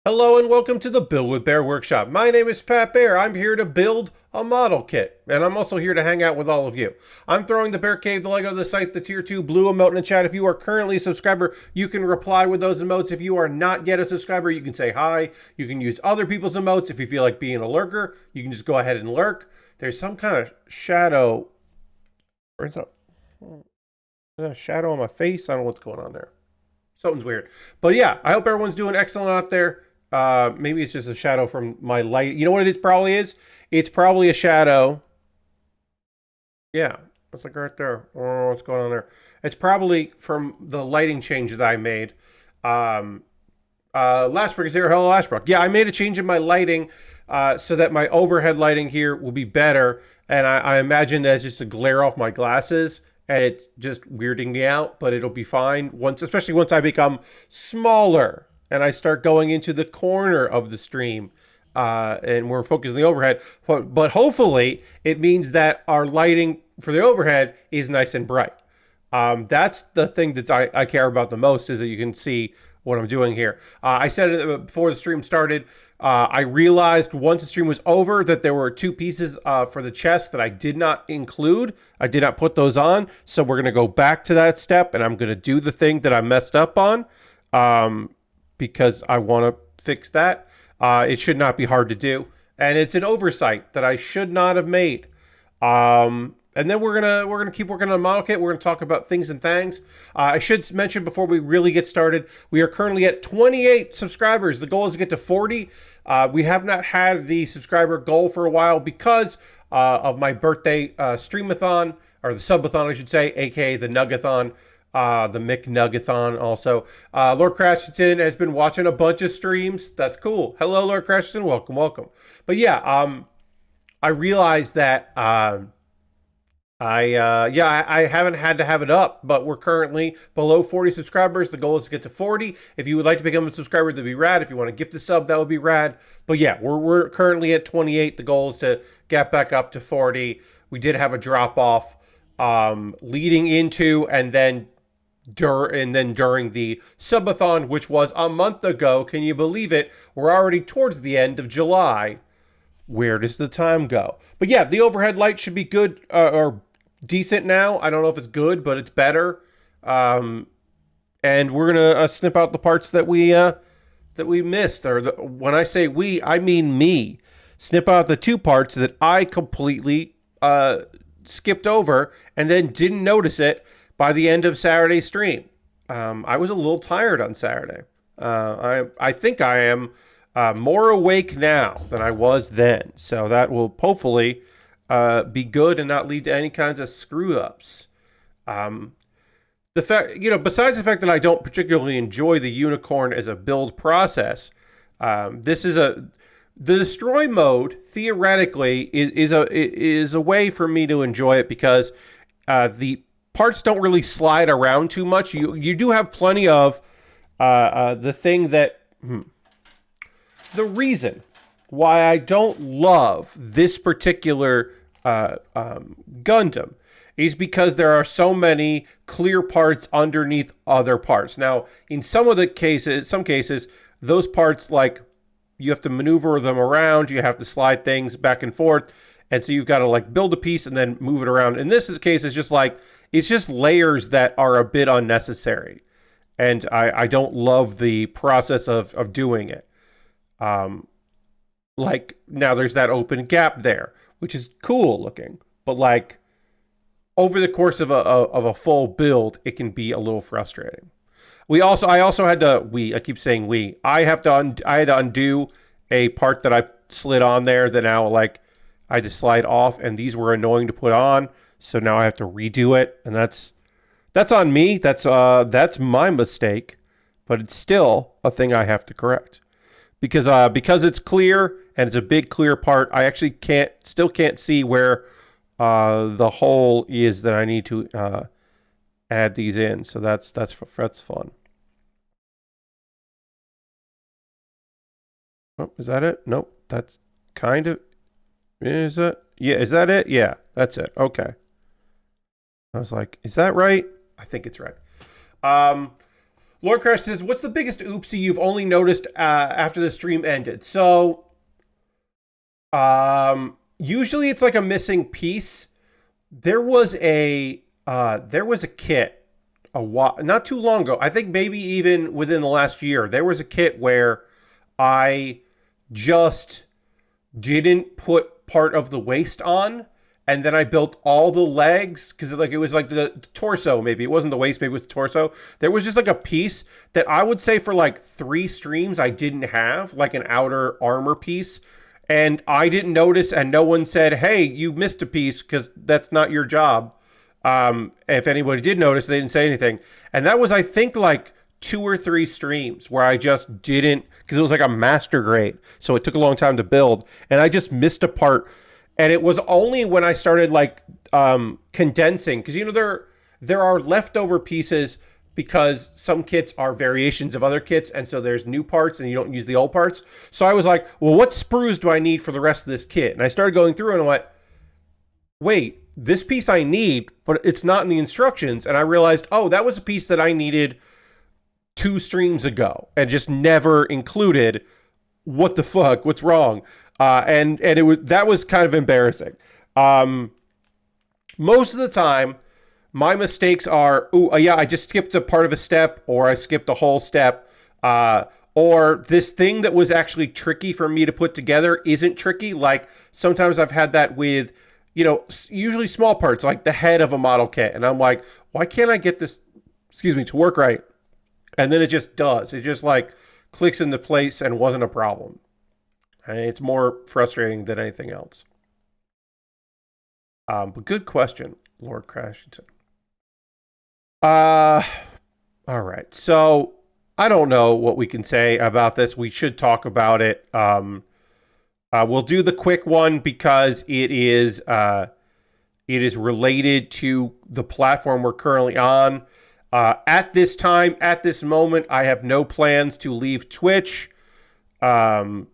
Hello and welcome to the Build with Bear workshop. My name is Pat Bear. I'm here to build a model kit, and I'm also here to hang out with all of you. I'm throwing the Bear Cave, the Lego, the site, the tier 2 blue emote in the chat. If you are currently a subscriber, you can reply with those emotes. If you are not yet a subscriber, you can say hi. You can use other people's emotes. If you feel like being a lurker, you can just go ahead and lurk. There's some kind of shadow. Where's a shadow on my face? I don't know what's going on there. Something's weird. But yeah, I hope everyone's doing excellent out there. Maybe it's just a shadow from my light. You know what it probably is? It's probably a shadow. Yeah, it's like right there. Oh, what's going on there? It's probably from the lighting change that I made. Lashbrook is here. Hello, Lashbrook. Yeah, I made a change in my lighting so that my overhead lighting here will be better. And I imagine that's just a glare off my glasses. And it's just weirding me out, but it'll be fine especially once I become smaller and I start going into the corner of the stream, and we're focusing on the overhead. But hopefully, it means that our lighting for the overhead is nice and bright. That's the thing that I care about the most, is that you can see what I'm doing here. I said it before the stream started. I realized once the stream was over that there were two pieces for the chest that I did not include. I did not put those on. So we're going to go back to that step, and I'm going to do the thing that I messed up on because I want to fix that. It should not be hard to do. And it's an oversight that I should not have made. And then we're gonna keep working on model kit. We're gonna talk about things and things. I should mention before we really get started, we are currently at 28 subscribers. The goal is to get to 40. We have not had the subscriber goal for a while because of my birthday streamathon, or the subathon, I should say, aka the Nugathon, the McNugathon. Also, Lord Crashington has been watching a bunch of streams. That's cool. Hello, Lord Crashington. Welcome, welcome. But yeah, I realized that. I haven't had to have it up, but we're currently below 40 subscribers. The goal is to get to 40. If you would like to become a subscriber, that'd be rad. If you want to gift a sub, that would be rad. But yeah, we're currently at 28. The goal is to get back up to 40. We did have a drop off leading into and then during the subathon, which was a month ago. Can you believe it? We're already towards the end of July. Where does the time go? But yeah, the overhead light should be good or decent now. I don't know if it's good, but it's better. And we're gonna snip out the parts that we missed. When I say we, I mean me. Snip out the two parts that I completely skipped over and then didn't notice it by the end of Saturday's stream. I was a little tired on Saturday. I think I am more awake now than I was then. So that will hopefully be good and not lead to any kinds of screw ups. The fact, besides the fact that I don't particularly enjoy the unicorn as a build process, the destroy mode theoretically is a way for me to enjoy it because the parts don't really slide around too much. You do have plenty of the thing that. The reason why I don't love this particular Gundam is because there are so many clear parts underneath other parts. Now, in some cases, those parts, like, you have to maneuver them around, you have to slide things back and forth, and so you've got to like build a piece and then move it around. In this case, it's just layers that are a bit unnecessary, and I don't love the process of doing it. Like now there's that open gap there, which is cool looking, but like over the course of a full build, it can be a little frustrating. I keep saying I had to undo a part that I slid on there that now like I had to slide off, and these were annoying to put on. So now I have to redo it. And that's on me. That's my mistake, but it's still a thing I have to correct. Because it's clear and it's a big clear part, I actually still can't see where the hole is that I need to add these in. So that's fun. Oh, is that it? Nope. That's kind of. Is that? Yeah. Is that it? Yeah. That's it. Okay. I was like, is that right? I think it's right. Lord Crash says, what's the biggest oopsie you've only noticed after the stream ended? So, usually it's like a missing piece. There was a kit not too long ago. I think maybe even within the last year, there was a kit where I just didn't put part of the waist on, and then I built all the legs because it was like the torso. Maybe it wasn't the waist, maybe it was the torso. There was just like a piece that I would say for like 3 streams I didn't have, like an outer armor piece, and I didn't notice, and no one said, "Hey, you missed a piece," because that's not your job. If anybody did notice, they didn't say anything, and that was, I think, like 2 or 3 streams where I just didn't, because it was like a master grade, so it took a long time to build, and I just missed a part. And it was only when I started like condensing, because there are leftover pieces because some kits are variations of other kits, and so there's new parts and you don't use the old parts. So I was like, well, what sprues do I need for the rest of this kit? And I started going through and I went, wait, this piece I need, but it's not in the instructions. And I realized, oh, that was a piece that I needed 2 streams ago and just never included. What the fuck? What's wrong? And that was kind of embarrassing. Most of the time, my mistakes are, I just skipped a part of a step, or I skipped a whole step, or this thing that was actually tricky for me to put together isn't tricky. Like sometimes I've had that with, usually small parts, like the head of a model kit, and I'm like, why can't I get this, to work right? And then it just does. It just like clicks into place and wasn't a problem. And it's more frustrating than anything else. But good question, Lord Crash. All right. So I don't know what we can say about this. We should talk about it. We'll do the quick one because it is related to the platform we're currently on. At this time, at this moment, I have no plans to leave Twitch. There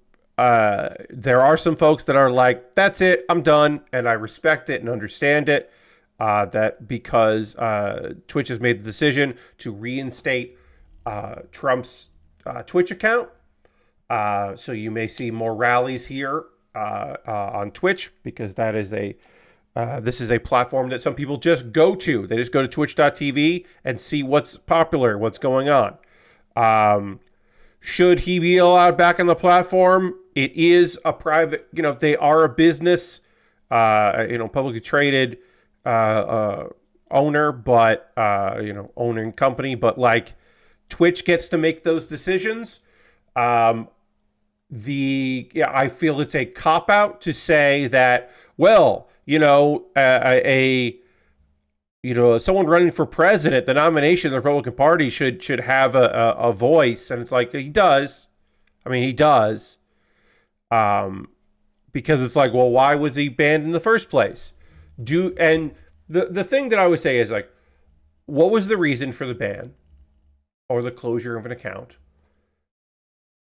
are some folks that are like, that's it, I'm done. And I respect it and understand it. That because Twitch has made the decision to reinstate Trump's Twitch account. So you may see more rallies here on Twitch, because that is this is a platform that some people just go to. They just go to twitch.tv and see what's popular, what's going on. Should he be allowed back on the platform? It is a private, they are a business, publicly traded owner, but, owning company, but like Twitch gets to make those decisions. I feel it's a cop-out to say that, well, someone running for president, the nomination of the Republican Party should have a voice. And it's like, he does. I mean, he does. Because it's like, well, why was he banned in the first place? And the thing that I would say is like, what was the reason for the ban or the closure of an account?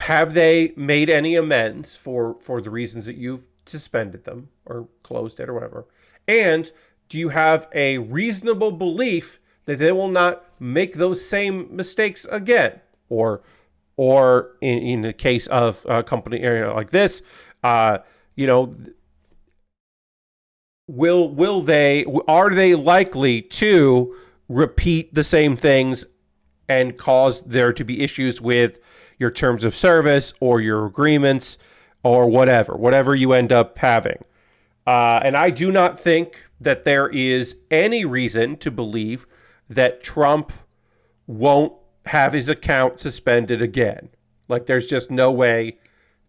Have they made any amends for the reasons that you've suspended them or closed it or whatever? And do you have a reasonable belief that they will not make those same mistakes again? Or in the case of a company like this, are they likely to repeat the same things and cause there to be issues with your terms of service or your agreements or whatever you end up having? And I do not think that there is any reason to believe that Trump won't have his account suspended again. Like, there's just no way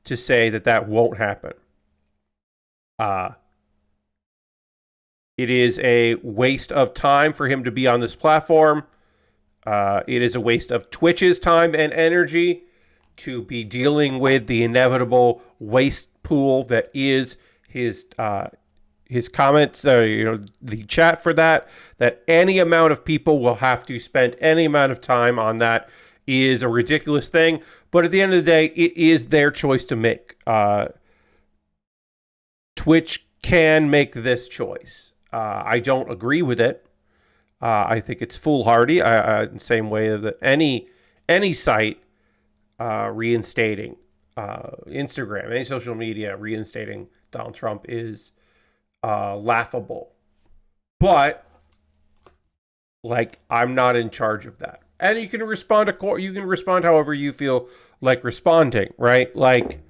to say that won't happen. It is a waste of time for him to be on this platform. It is a waste of Twitch's time and energy to be dealing with the inevitable waste pool that is his comments, the chat for that any amount of people will have to spend any amount of time on that is a ridiculous thing. But at the end of the day, it is their choice to make. Twitch can make this choice. I don't agree with it. I think it's foolhardy. The same way that any any site reinstating Instagram, any social media reinstating Donald Trump is laughable. But like, I'm not in charge of that. And you can respond however you feel like responding, right? Like,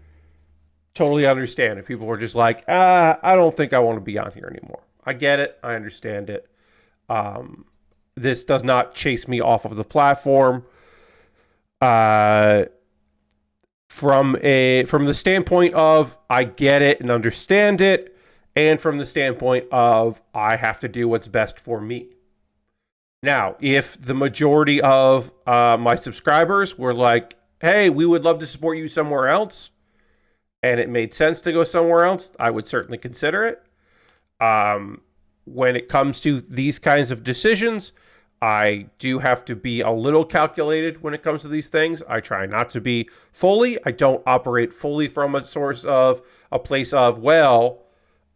totally understand if people are just like, I don't think I want to be on here anymore. I get it. I understand it. This does not chase me off of the platform. From the standpoint of I get it and understand it, and from the standpoint of I have to do what's best for me. Now, if the majority of my subscribers were like, hey, we would love to support you somewhere else, and it made sense to go somewhere else, I would certainly consider it. When it comes to these kinds of decisions, I do have to be a little calculated when it comes to these things. I try not to be fully. I don't operate fully from a place of, well,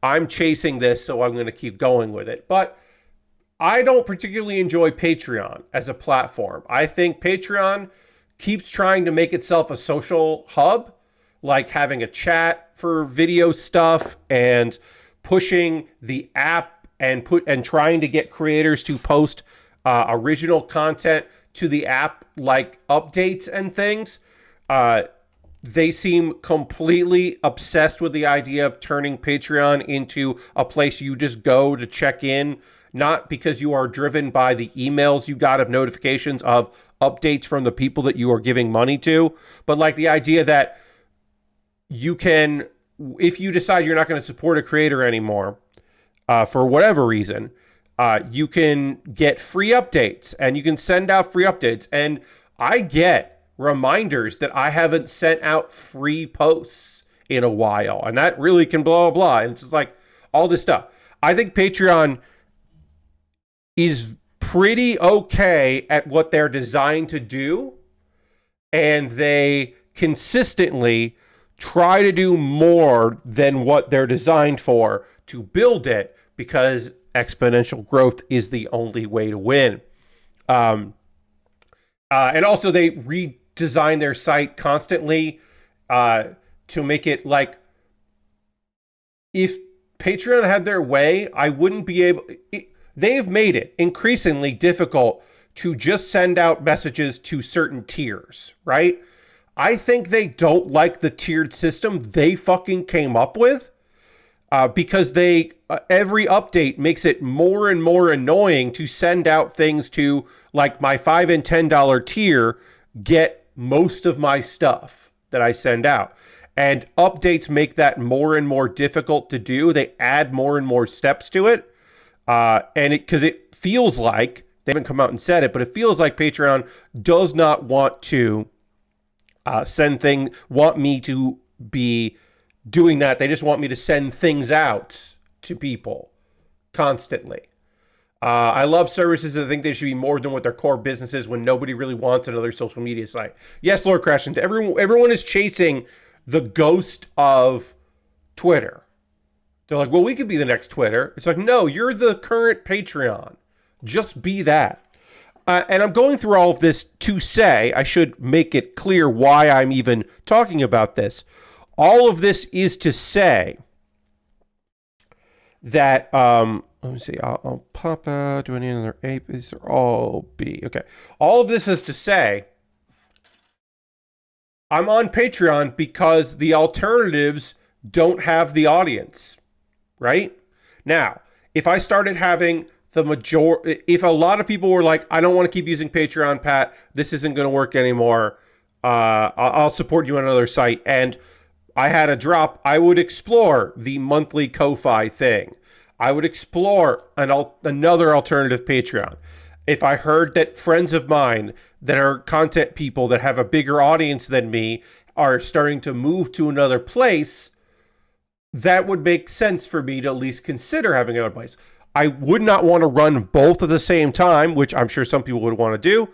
I'm chasing this, so I'm going to keep going with it. But I don't particularly enjoy Patreon as a platform. I think Patreon keeps trying to make itself a social hub, like having a chat for video stuff and pushing the app and trying to get creators to post original content to the app, like updates and things. They seem completely obsessed with the idea of turning Patreon into a place you just go to check in, not because you are driven by the emails you got of notifications of updates from the people that you are giving money to, but like the idea that you can, if you decide you're not going to support a creator anymore, for whatever reason, you can get free updates and you can send out free updates. And I get reminders that I haven't sent out free posts in a while, and that really can blah, blah, blah. And it's just like all this stuff. I think Patreon is pretty okay at what they're designed to do, and they consistently try to do more than what they're designed for to build it, because exponential growth is the only way to win. And also they redesign their site constantly to make it like, if Patreon had their way, I wouldn't be able... They've made it increasingly difficult to just send out messages to certain tiers, right? I think they don't like the tiered system they fucking came up with, because every update makes it more and more annoying to send out things to, like, my $5 and $10 tier get most of my stuff that I send out. And updates make that more and more difficult to do. They add more and more steps to it. Because it feels like, they haven't come out and said it, but it feels like Patreon does not want to want me to be doing that. They just want me to send things out to people constantly. I love services that think they should be more than what their core business is when nobody really wants another social media site. Yes, Lord Crashington, everyone is chasing the ghost of Twitter. They're like, well, we could be the next Twitter. It's like, no, you're the current Patreon. Just be that. And I'm going through all of this to say, I should make it clear why I'm even talking about this. All of this is to say that, let me see, I'll pop out, do any other A? These are all B. Okay. All of this is to say, I'm on Patreon because the alternatives don't have the audience. Right? Now, if I started having if a lot of people were like, I don't want to keep using Patreon, Pat, this isn't going to work anymore, I'll support you on another site, and I had a drop, I would explore the monthly Ko-Fi thing. I would explore another alternative Patreon. If I heard that friends of mine that are content people that have a bigger audience than me are starting to move to another place, that would make sense for me to at least consider having another place. I would not want to run both at the same time, which I'm sure some people would want to do,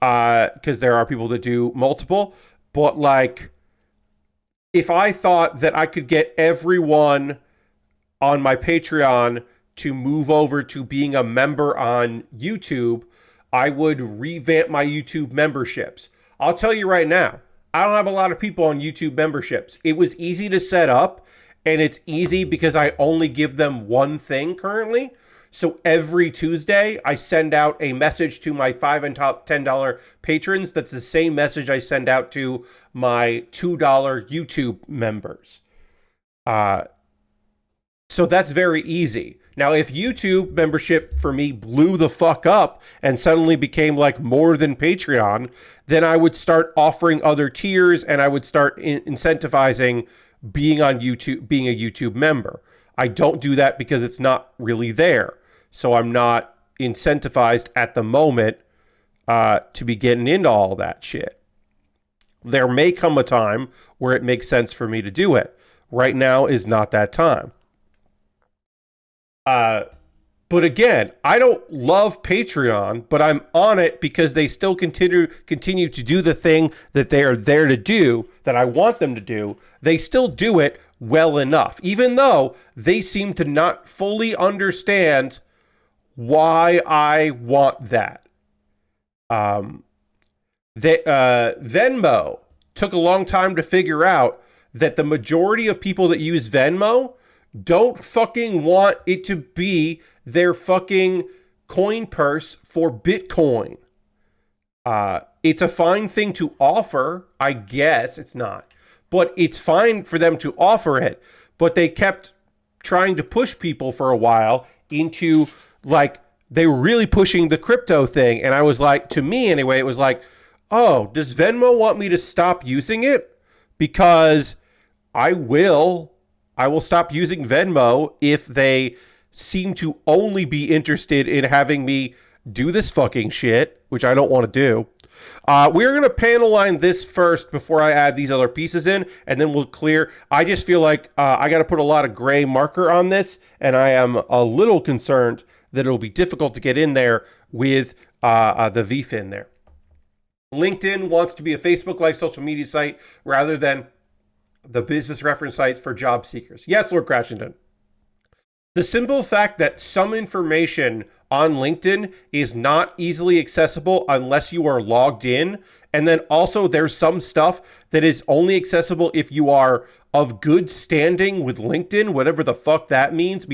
because there are people that do multiple. But like, if I thought that I could get everyone on my Patreon to move over to being a member on YouTube, I would revamp my YouTube memberships. I'll tell you right now, I don't have a lot of people on YouTube memberships. It was easy to set up, and it's easy because I only give them one thing currently. So every Tuesday, I send out a message to my $5 and $10 patrons. That's the same message I send out to my $2 YouTube members. So that's very easy. Now, if YouTube membership for me blew the fuck up and suddenly became like more than Patreon, then I would start offering other tiers and I would start incentivizing being on YouTube, being a YouTube member. I don't do that because it's not really there. So I'm not incentivized at the moment to be getting into all that shit. There may come a time where it makes sense for me to do it. Right now is not that time. But again, I don't love Patreon, but I'm on it because they still continue to do the thing that they are there to do, that I want them to do. They still do it well enough, even though they seem to not fully understand why I want that. Venmo took a long time to figure out that the majority of people that use Venmo don't fucking want it to be their fucking coin purse for Bitcoin. It's a fine thing to offer. I guess it's not. But it's fine for them to offer it. But they kept trying to push people for a while into, like, they were really pushing the crypto thing. And I was like, to me anyway, it was like, oh, does Venmo want me to stop using it? Because I will stop using Venmo if they seem to only be interested in having me do this fucking shit, which I don't want to do. We're going to panel line this first before I add these other pieces in, and then we'll clear. I just feel like I got to put a lot of gray marker on this, and I am a little concerned that it'll be difficult to get in there with the VFin there. LinkedIn wants to be a Facebook-like social media site rather than the business reference sites for job seekers. Yes, Lord Crashington. The simple fact that some information on LinkedIn is not easily accessible unless you are logged in. And then also there's some stuff that is only accessible if you are of good standing with LinkedIn, whatever the fuck that means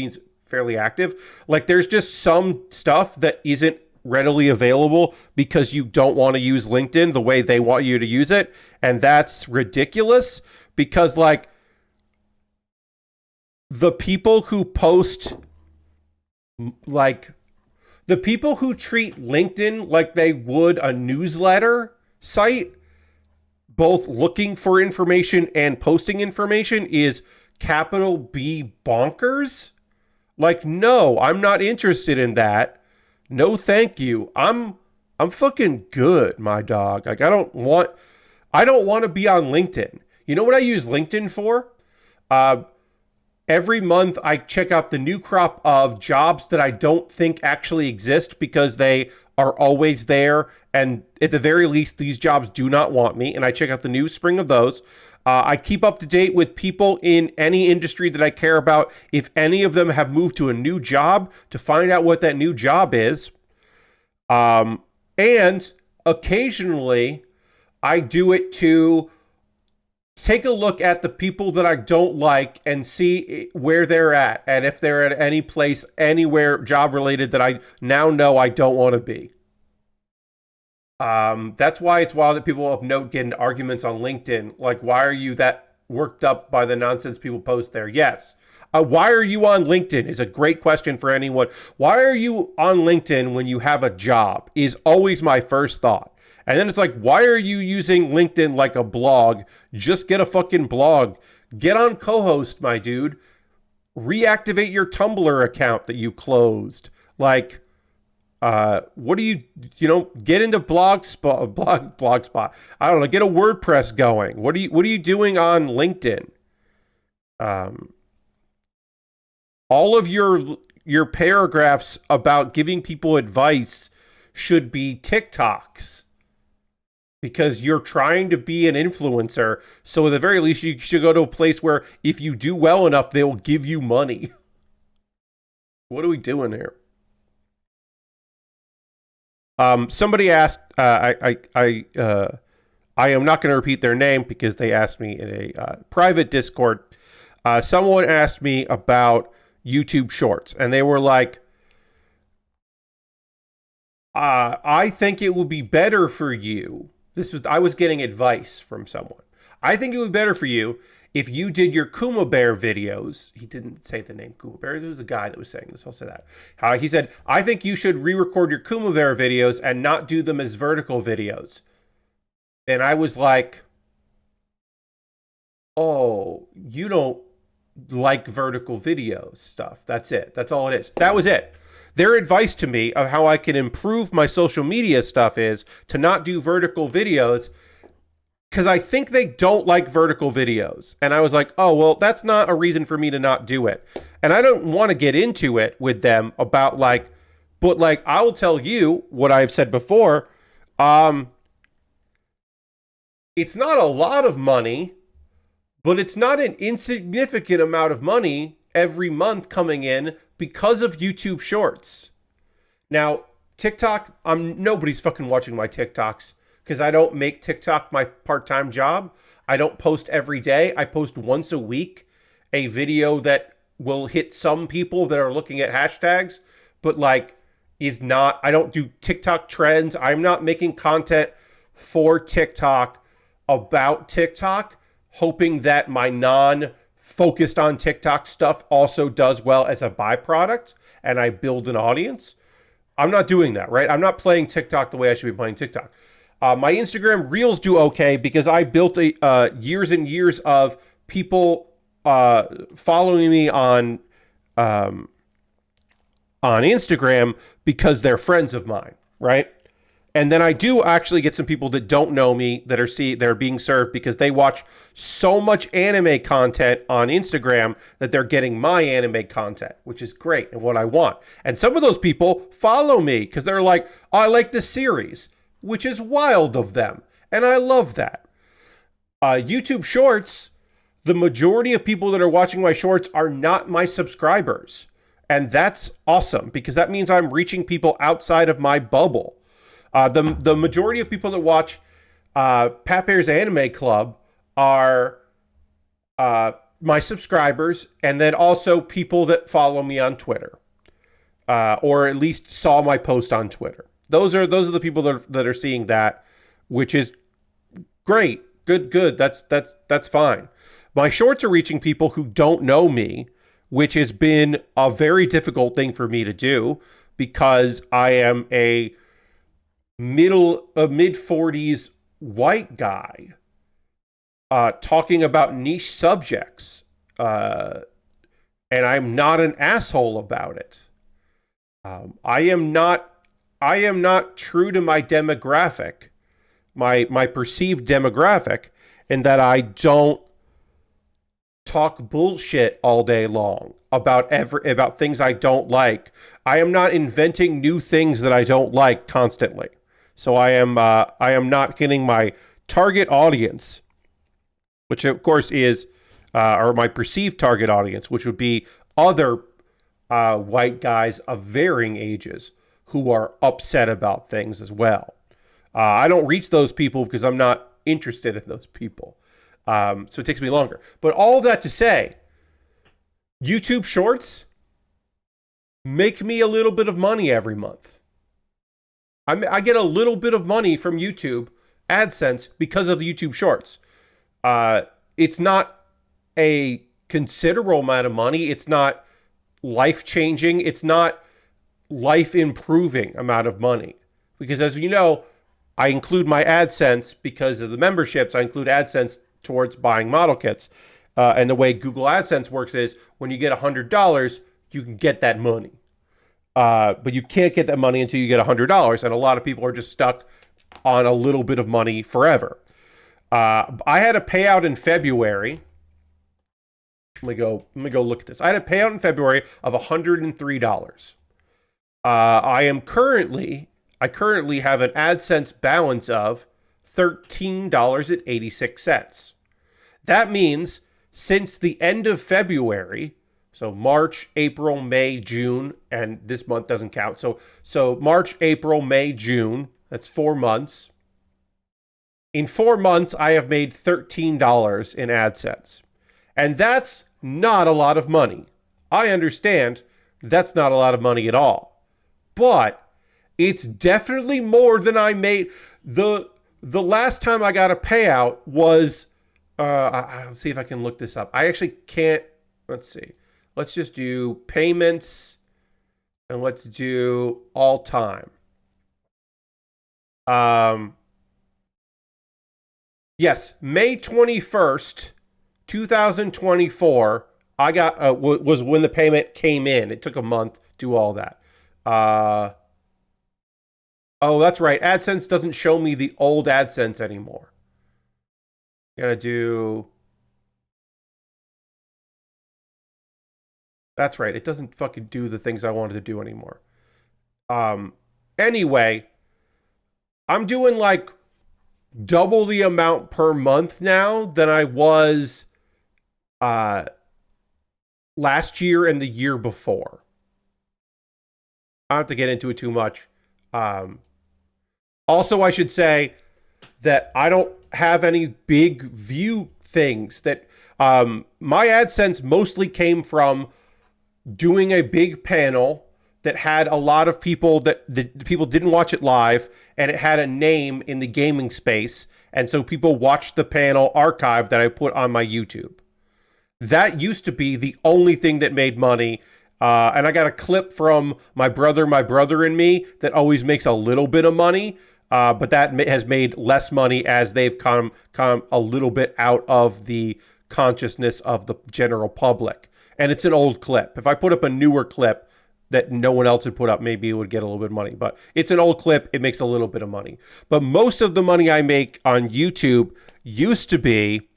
fairly active. Like there's just some stuff that isn't readily available because you don't want to use LinkedIn the way they want you to use it. And that's ridiculous. Because, like, the people who post, like, the people who treat LinkedIn like they would a newsletter site, both looking for information and posting information, is capital B bonkers. Like, no, I'm not interested in that. No, thank you. I'm fucking good, my dog. Like, I don't want to be on LinkedIn. You know what I use LinkedIn for? Every month I check out the new crop of jobs that I don't think actually exist because they are always there. And at the very least, these jobs do not want me. And I check out the new spring of those. I keep up to date with people in any industry that I care about. If any of them have moved to a new job, to find out what that new job is. And occasionally I do it to take a look at the people that I don't like and see where they're at. And if they're at any place, anywhere job related that I now know I don't want to be. That's why it's wild that people of note get into arguments on LinkedIn. Like, why are you that worked up by the nonsense people post there? Yes. Why are you on LinkedIn is a great question for anyone. Why are you on LinkedIn when you have a job is always my first thought. And then it's like, why are you using LinkedIn like a blog? Just get a fucking blog. Get on co-host, my dude. Reactivate your Tumblr account that you closed. Like, what do you get into Blogspot. I don't know, get a WordPress going. What are you doing on LinkedIn? All of your paragraphs about giving people advice should be TikToks. Because you're trying to be an influencer. So at the very least, you should go to a place where if you do well enough, they will give you money. What are we doing here? Somebody asked, I I am not going to repeat their name because they asked me in a private Discord. Someone asked me about YouTube Shorts, and they were like, I think it would be better for you. I was getting advice from someone. I think it would be better for you if you did your Kuma Baer videos. He didn't say the name Kuma Baer. There was a guy that was saying this. I'll say that. He said, I think you should re-record your Kuma Baer videos and not do them as vertical videos. And I was like, oh, you don't like vertical video stuff. That's it. That's all it is. That was it. Their advice to me of how I can improve my social media stuff is to not do vertical videos, because I think they don't like vertical videos. And I was like, oh, well, that's not a reason for me to not do it. And I don't want to get into it with them about but I will tell you what I've said before. It's not a lot of money, but it's not an insignificant amount of money every month coming in because of YouTube Shorts. Now, TikTok, nobody's fucking watching my TikToks because I don't make TikTok my part-time job. I don't post every day. I post once a week a video that will hit some people that are looking at hashtags, but I don't do TikTok trends. I'm not making content for TikTok about TikTok, hoping that my non-focused on TikTok stuff also does well as a byproduct and I build an audience. I'm not doing that, right? I'm not playing TikTok the way I should be playing TikTok. My Instagram Reels do okay because I built years and years of people following me on Instagram because they're friends of mine, right? And then I do actually get some people that don't know me that are being served because they watch so much anime content on Instagram that they're getting my anime content, which is great and what I want. And some of those people follow me because they're like, oh, I like this series, which is wild of them. And I love that. YouTube Shorts, the majority of people that are watching my shorts are not my subscribers. And that's awesome because that means I'm reaching people outside of my bubble. The majority of people that watch Pat Bear's Anime Club are my subscribers, and then also people that follow me on Twitter, or at least saw my post on Twitter. Those are the people that are seeing that, which is great. Good. That's fine. My shorts are reaching people who don't know me, which has been a very difficult thing for me to do because I am a mid-40s white guy talking about niche subjects, and I'm not an asshole about it. I am not true to my demographic, my perceived demographic, in that I don't talk bullshit all day long about things I don't like. I am not inventing new things that I don't like constantly. So I am not getting my target audience, which of course is, or my perceived target audience, which would be other white guys of varying ages who are upset about things as well. I don't reach those people because I'm not interested in those people. So it takes me longer. But all of that to say, YouTube Shorts make me a little bit of money every month. I get a little bit of money from YouTube AdSense because of the YouTube Shorts. It's not a considerable amount of money. It's not life-changing. It's not life-improving amount of money. Because as you know, I include my AdSense because of the memberships. I include AdSense towards buying model kits. And the way Google AdSense works is when you get $100, you can get that money. But you can't get that money until you get $100. And a lot of people are just stuck on a little bit of money forever. I had a payout in February. Let me go look at this. I had a payout in February of $103. I currently have an AdSense balance of $13.86. That means since the end of February, so March, April, May, June, and this month doesn't count. So March, April, May, June, that's 4 months. In 4 months, I have made $13 in AdSense. And that's not a lot of money. I understand that's not a lot of money at all. But it's definitely more than I made. The last time I got a payout was, I'll see if I can look this up. I actually can't, let's see. Let's just do payments and let's do all time. Yes, May 21st, 2024, I got was when the payment came in. It took a month to do all that. Oh, that's right. AdSense doesn't show me the old AdSense anymore. Gotta do. That's right. It doesn't fucking do the things I wanted to do anymore. Anyway, I'm doing like double the amount per month now than I was last year and the year before. I don't have to get into it too much. Also, I should say that I don't have any big view things. That my AdSense mostly came from doing a big panel that had a lot of people that the people didn't watch it live, and it had a name in the gaming space, and so people watched the panel archive that I put on my YouTube. That used to be the only thing that made money. And I got a clip from my brother and me that always makes a little bit of money, but that has made less money as they've come a little bit out of the consciousness of the general public. And it's an old clip. If I put up a newer clip that no one else had put up, maybe it would get a little bit of money. But it's an old clip. It makes a little bit of money. But most of the money I make on YouTube used to be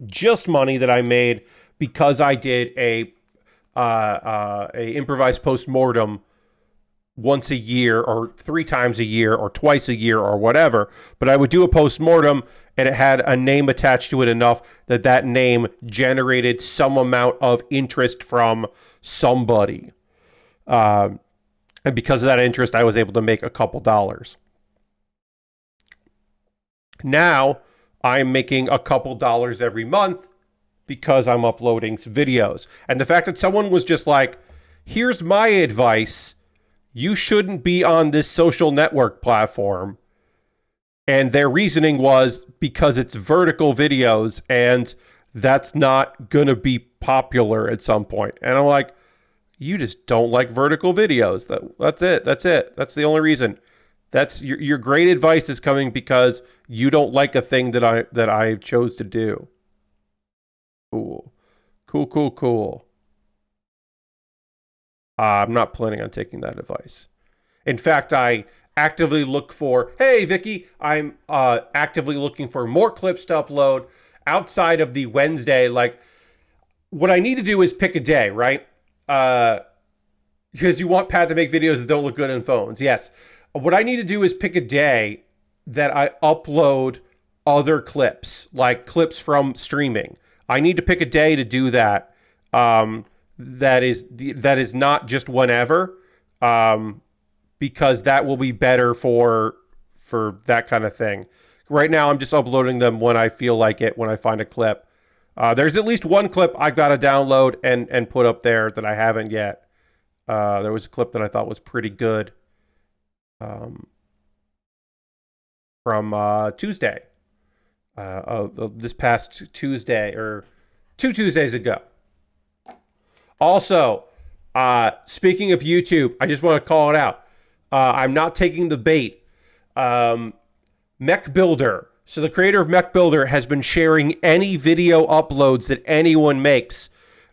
just money that I made because I did a improvised post-mortem once a year or 3 times a year or twice a year or whatever. But I would do a post-mortem and it had a name attached to it enough that that name generated some amount of interest from somebody. And because of that interest, I was able to make a couple dollars. Now I'm making a couple dollars every month because I'm uploading videos. And the fact that someone was just like, here's my advice, you shouldn't be on this social network platform. And their reasoning was because it's vertical videos and that's not going to be popular at some point. And I'm like, you just don't like vertical videos. That's it. That's the only reason. That's your great advice is coming because you don't like a thing that I chose to do. Cool. I'm not planning on taking that advice. In fact, I actively look for, hey, Vicky, I'm actively looking for more clips to upload outside of the Wednesday. Like, what I need to do is pick a day, right? Because you want Pat to make videos that don't look good on phones. Yes. What I need to do is pick a day that I upload other clips, like clips from streaming. I need to pick a day to do that. That is not just whenever, because that will be better for that kind of thing. Right now, I'm just uploading them when I feel like it, when I find a clip. There's at least one clip I've got to download and put up there that I haven't yet. There was a clip that I thought was pretty good from Tuesday. This past Tuesday, or 2 Tuesdays ago. Also, speaking of YouTube, I just want to call it out. I'm not taking the bait. Mech Builder. So the creator of Mech Builder has been sharing any video uploads that anyone makes.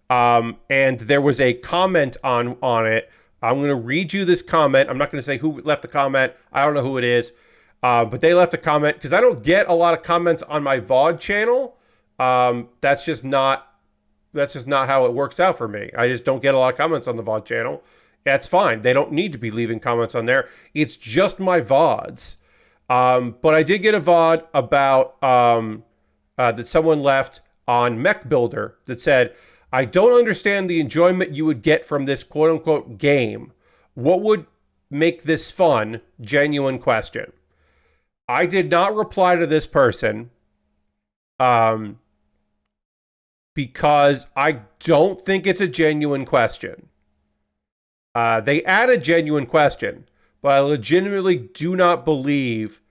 And there was a comment on it. I'm going to read you this comment. I'm not going to say who left the comment. I don't know who it is. But they left a comment because I don't get a lot of comments on my VOD channel. That's just not how it works out for me. I just don't get a lot of comments on the VOD channel. That's fine. They don't need to be leaving comments on there. It's just my VODs. But I did get a VOD about that someone left on Mech Builder that said, I don't understand the enjoyment you would get from this quote-unquote game. What would make this fun? Genuine question. I did not reply to this person um, because I don't think it's a genuine question. They add a genuine question, but I legitimately do not believe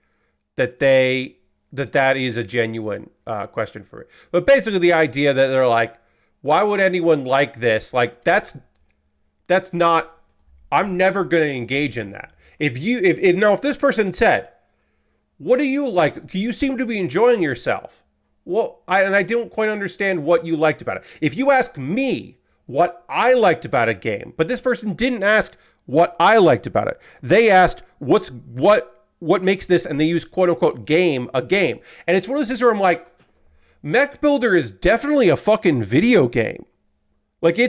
that that is a genuine question for me. But basically, the idea that they're like, why would anyone like this? Like that's not. I'm never going to engage in that. If this person said, what do you like? You seem to be enjoying yourself. Well, I don't quite understand what you liked about it. If you ask me what I liked about a game, but this person didn't ask what I liked about it. They asked what makes this, and they use quote unquote game a game. And it's one of those things where I'm like, Mech Builder is definitely a fucking video game. Like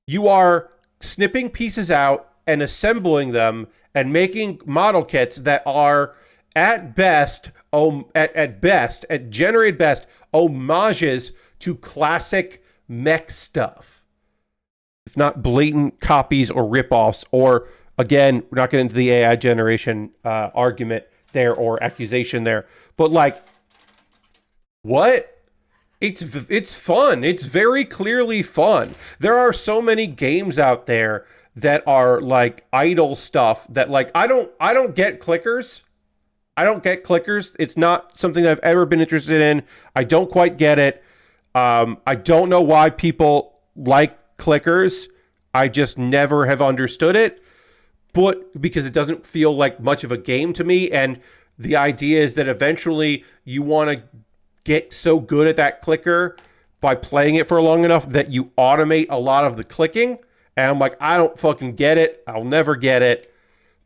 you are snipping pieces out and assembling them and making model kits that are at generated best, homages to classic mech stuff. If not blatant copies or ripoffs, or again, we're not getting into the AI generation argument there or accusation there, but like, what? It's fun. It's very clearly fun. There are so many games out there that are like idle stuff that like I don't get clickers. I don't get clickers. It's not something I've ever been interested in. I don't quite get it. I don't know why people like clickers. I just never have understood it. But because it doesn't feel like much of a game to me, and the idea is that eventually you want to get so good at that clicker by playing it for long enough that you automate a lot of the clicking. And I'm like, I don't fucking get it. I'll never get it.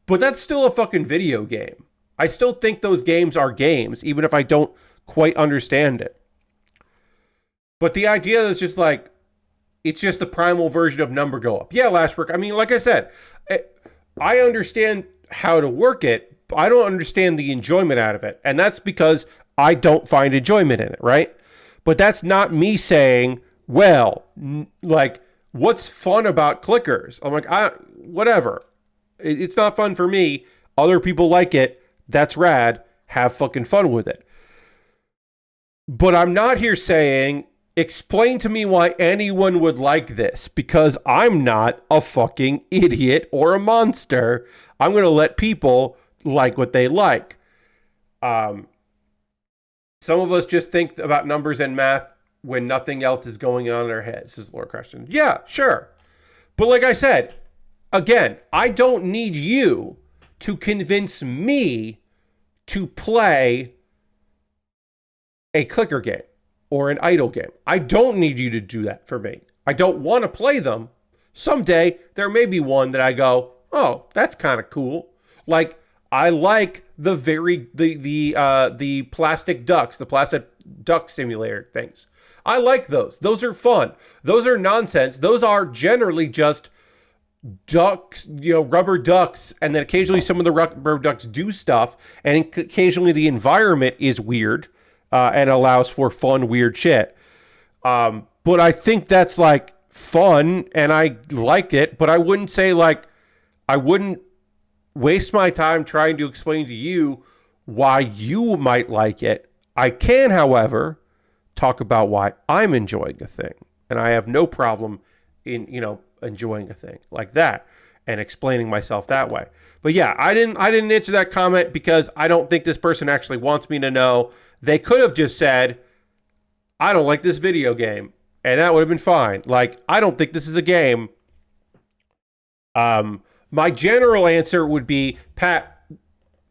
But that's still a fucking video game. I still think those games are games, even if I don't quite understand it. But the idea is just like, it's just the primal version of number go up. Yeah, Lashbrook. I mean, like I said, I understand how to work it, but I don't understand the enjoyment out of it. And that's because I don't find enjoyment in it, right? But that's not me saying, well, like, what's fun about clickers? I'm like, whatever. It's not fun for me. Other people like it. That's rad. Have fucking fun with it. But I'm not here saying, explain to me why anyone would like this, because I'm not a fucking idiot or a monster. I'm going to let people like what they like. Some of us just think about numbers and math when nothing else is going on in our heads, is Lord Question. Yeah, sure. But like I said, again, I don't need you to convince me to play a clicker game or an idle game. I don't need you to do that for me. I don't want to play them. Someday there may be one that I go, oh, that's kind of cool. Like I like the plastic ducks, the plastic duck simulator things. I like those. Those are fun. Those are nonsense. Those are generally just ducks, rubber ducks, and then occasionally some of the rubber ducks do stuff, and occasionally the environment is weird and allows for fun, weird shit. But I think that's like fun, and I like it, but I wouldn't say like, I wouldn't waste my time trying to explain to you why you might like it. I can, however, talk about why I'm enjoying a thing, and I have no problem in, enjoying a thing like that and explaining myself that way. But yeah, I didn't answer that comment because I don't think this person actually wants me to know. They could have just said, I don't like this video game, and that would have been fine. Like, I don't think this is a game. My general answer would be, Pat,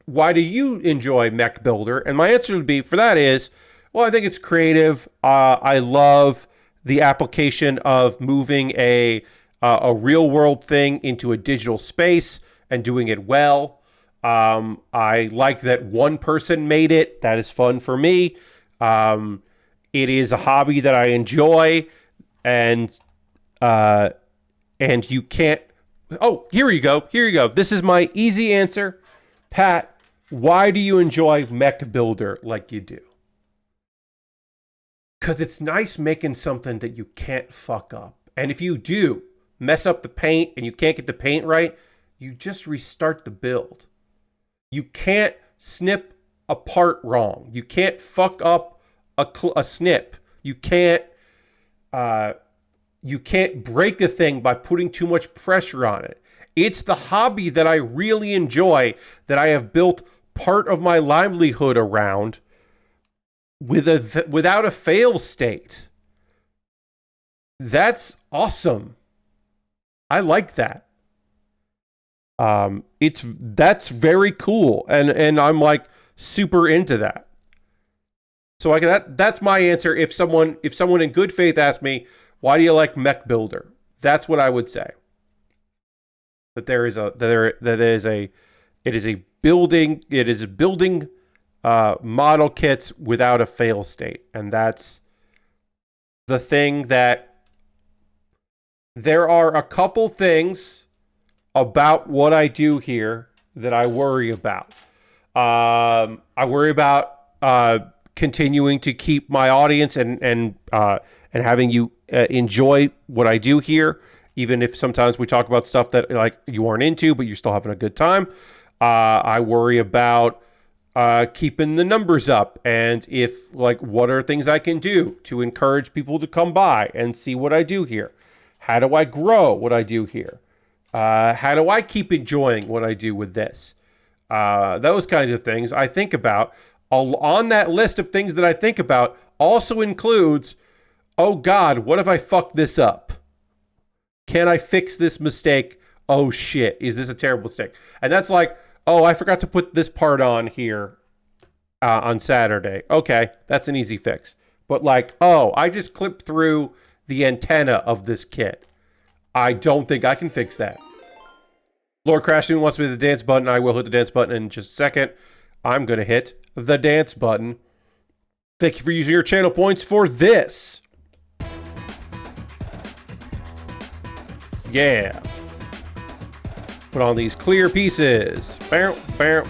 why do you enjoy Mech Builder? And my answer would be, for that is, well, I think it's creative. I love the application of moving a real world thing into a digital space and doing it well. I like that one person made it. That is fun for me. It is a hobby that I enjoy, and you can't. Oh, here you go. Here you go. This is my easy answer. Pat, why do you enjoy Mech Builder like you do? Because it's nice making something that you can't fuck up. And if you do mess up the paint and you can't get the paint right, you just restart the build. You can't snip a part wrong. You can't fuck up a snip. You can't break the thing by putting too much pressure on it. It's the hobby that I really enjoy, that I have built part of my livelihood around without a fail state. That's awesome. I like that. That's very cool, and I'm like super into that. So that's my answer. If someone in good faith asked me, why do you like Mech Builder? That's what I would say. That it is building model kits without a fail state, and that's the thing that there are a couple things about what I do here that I worry about. I worry about continuing to keep my audience and having you enjoy what I do here, even if sometimes we talk about stuff that like you aren't into, but you're still having a good time. I worry about keeping the numbers up, and if like what are things I can do to encourage people to come by and see what I do here. How do I grow what I do here? How do I keep enjoying what I do with this? Those kinds of things I think about. On that list of things that I think about also includes, oh God, what if I fuck this up? Can I fix this mistake? Oh shit, is this a terrible mistake? And that's like, oh, I forgot to put this part on here on Saturday. Okay, that's an easy fix. But like, oh, I just clipped through the antenna of this kit. I don't think I can fix that. Lord Crashmoon wants me to hit the dance button. I will hit the dance button in just a second. I'm going to hit the dance button. Thank you for using your channel points for this. Yeah. Put on these clear pieces. Bow, bow.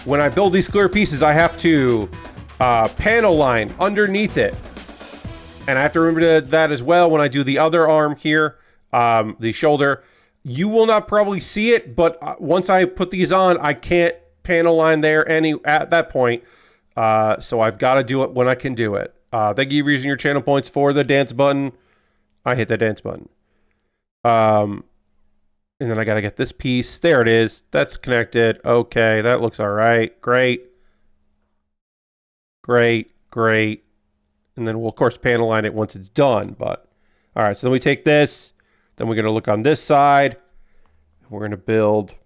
When I build these clear pieces, I have to panel line underneath it. And I have to remember that as well when I do the other arm here, the shoulder. You will not probably see it, but once I put these on, I can't panel line there at that point. So I've got to do it when I can do it. Thank you for using your channel points for the dance button. I hit the dance button. And then I got to get this piece. There it is. That's connected. Okay, that looks all right. Great. Great, great. And then we'll, of course, panel line it once it's done. But all right, so then we take this. Then we're going to look on this side. We're going to build.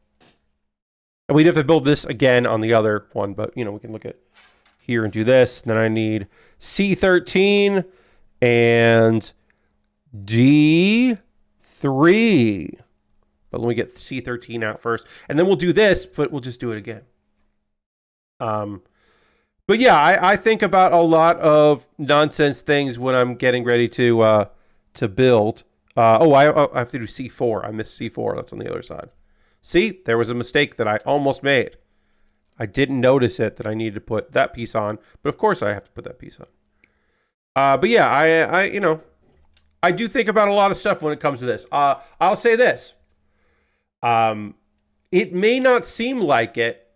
And we'd have to build this again on the other one. But, you know, we can look at here and do this. And then I need C13 and D3. But let me get C13 out first. And then we'll do this, but we'll just do it again. But yeah, I think about a lot of nonsense things when I'm getting ready to build. I have to do C4. I missed C4. That's on the other side. See, there was a mistake that I almost made. I didn't notice it that I needed to put that piece on, but of course I have to put that piece on. But yeah, I do think about a lot of stuff when it comes to this. I'll say this. It may not seem like it,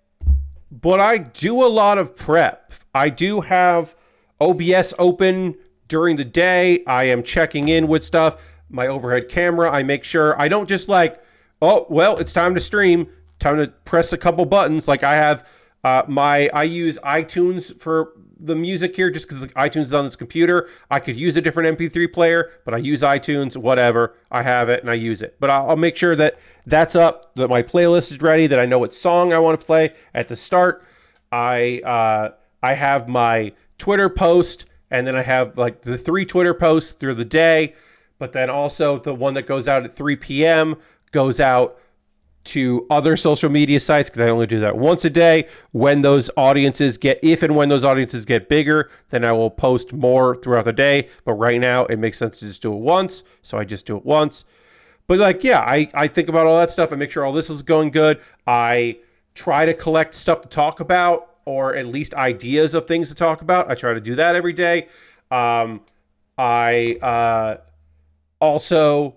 but I do a lot of prep. I do have OBS open during the day. I am checking in with stuff. My overhead camera, I make sure I don't just like, oh, well, it's time to stream, time to press a couple buttons. Like I have I use iTunes for the music here just because iTunes is on this computer. I could use a different MP3 player, but I use iTunes, whatever. I have it and I use it. But I'll make sure that that's up, that my playlist is ready, that I know what song I want to play at the start. I have my Twitter post, and then I have like the 3 Twitter posts through the day. But then also the one that goes out at 3 p.m. goes out to other social media sites because I only do that once a day. When those audiences if and when those audiences get bigger, then I will post more throughout the day. But right now it makes sense to just do it once. So I just do it once. But like, yeah, I think about all that stuff. I make sure all this is going good. I try to collect stuff to talk about, or at least ideas of things to talk about. I try to do that every day. I also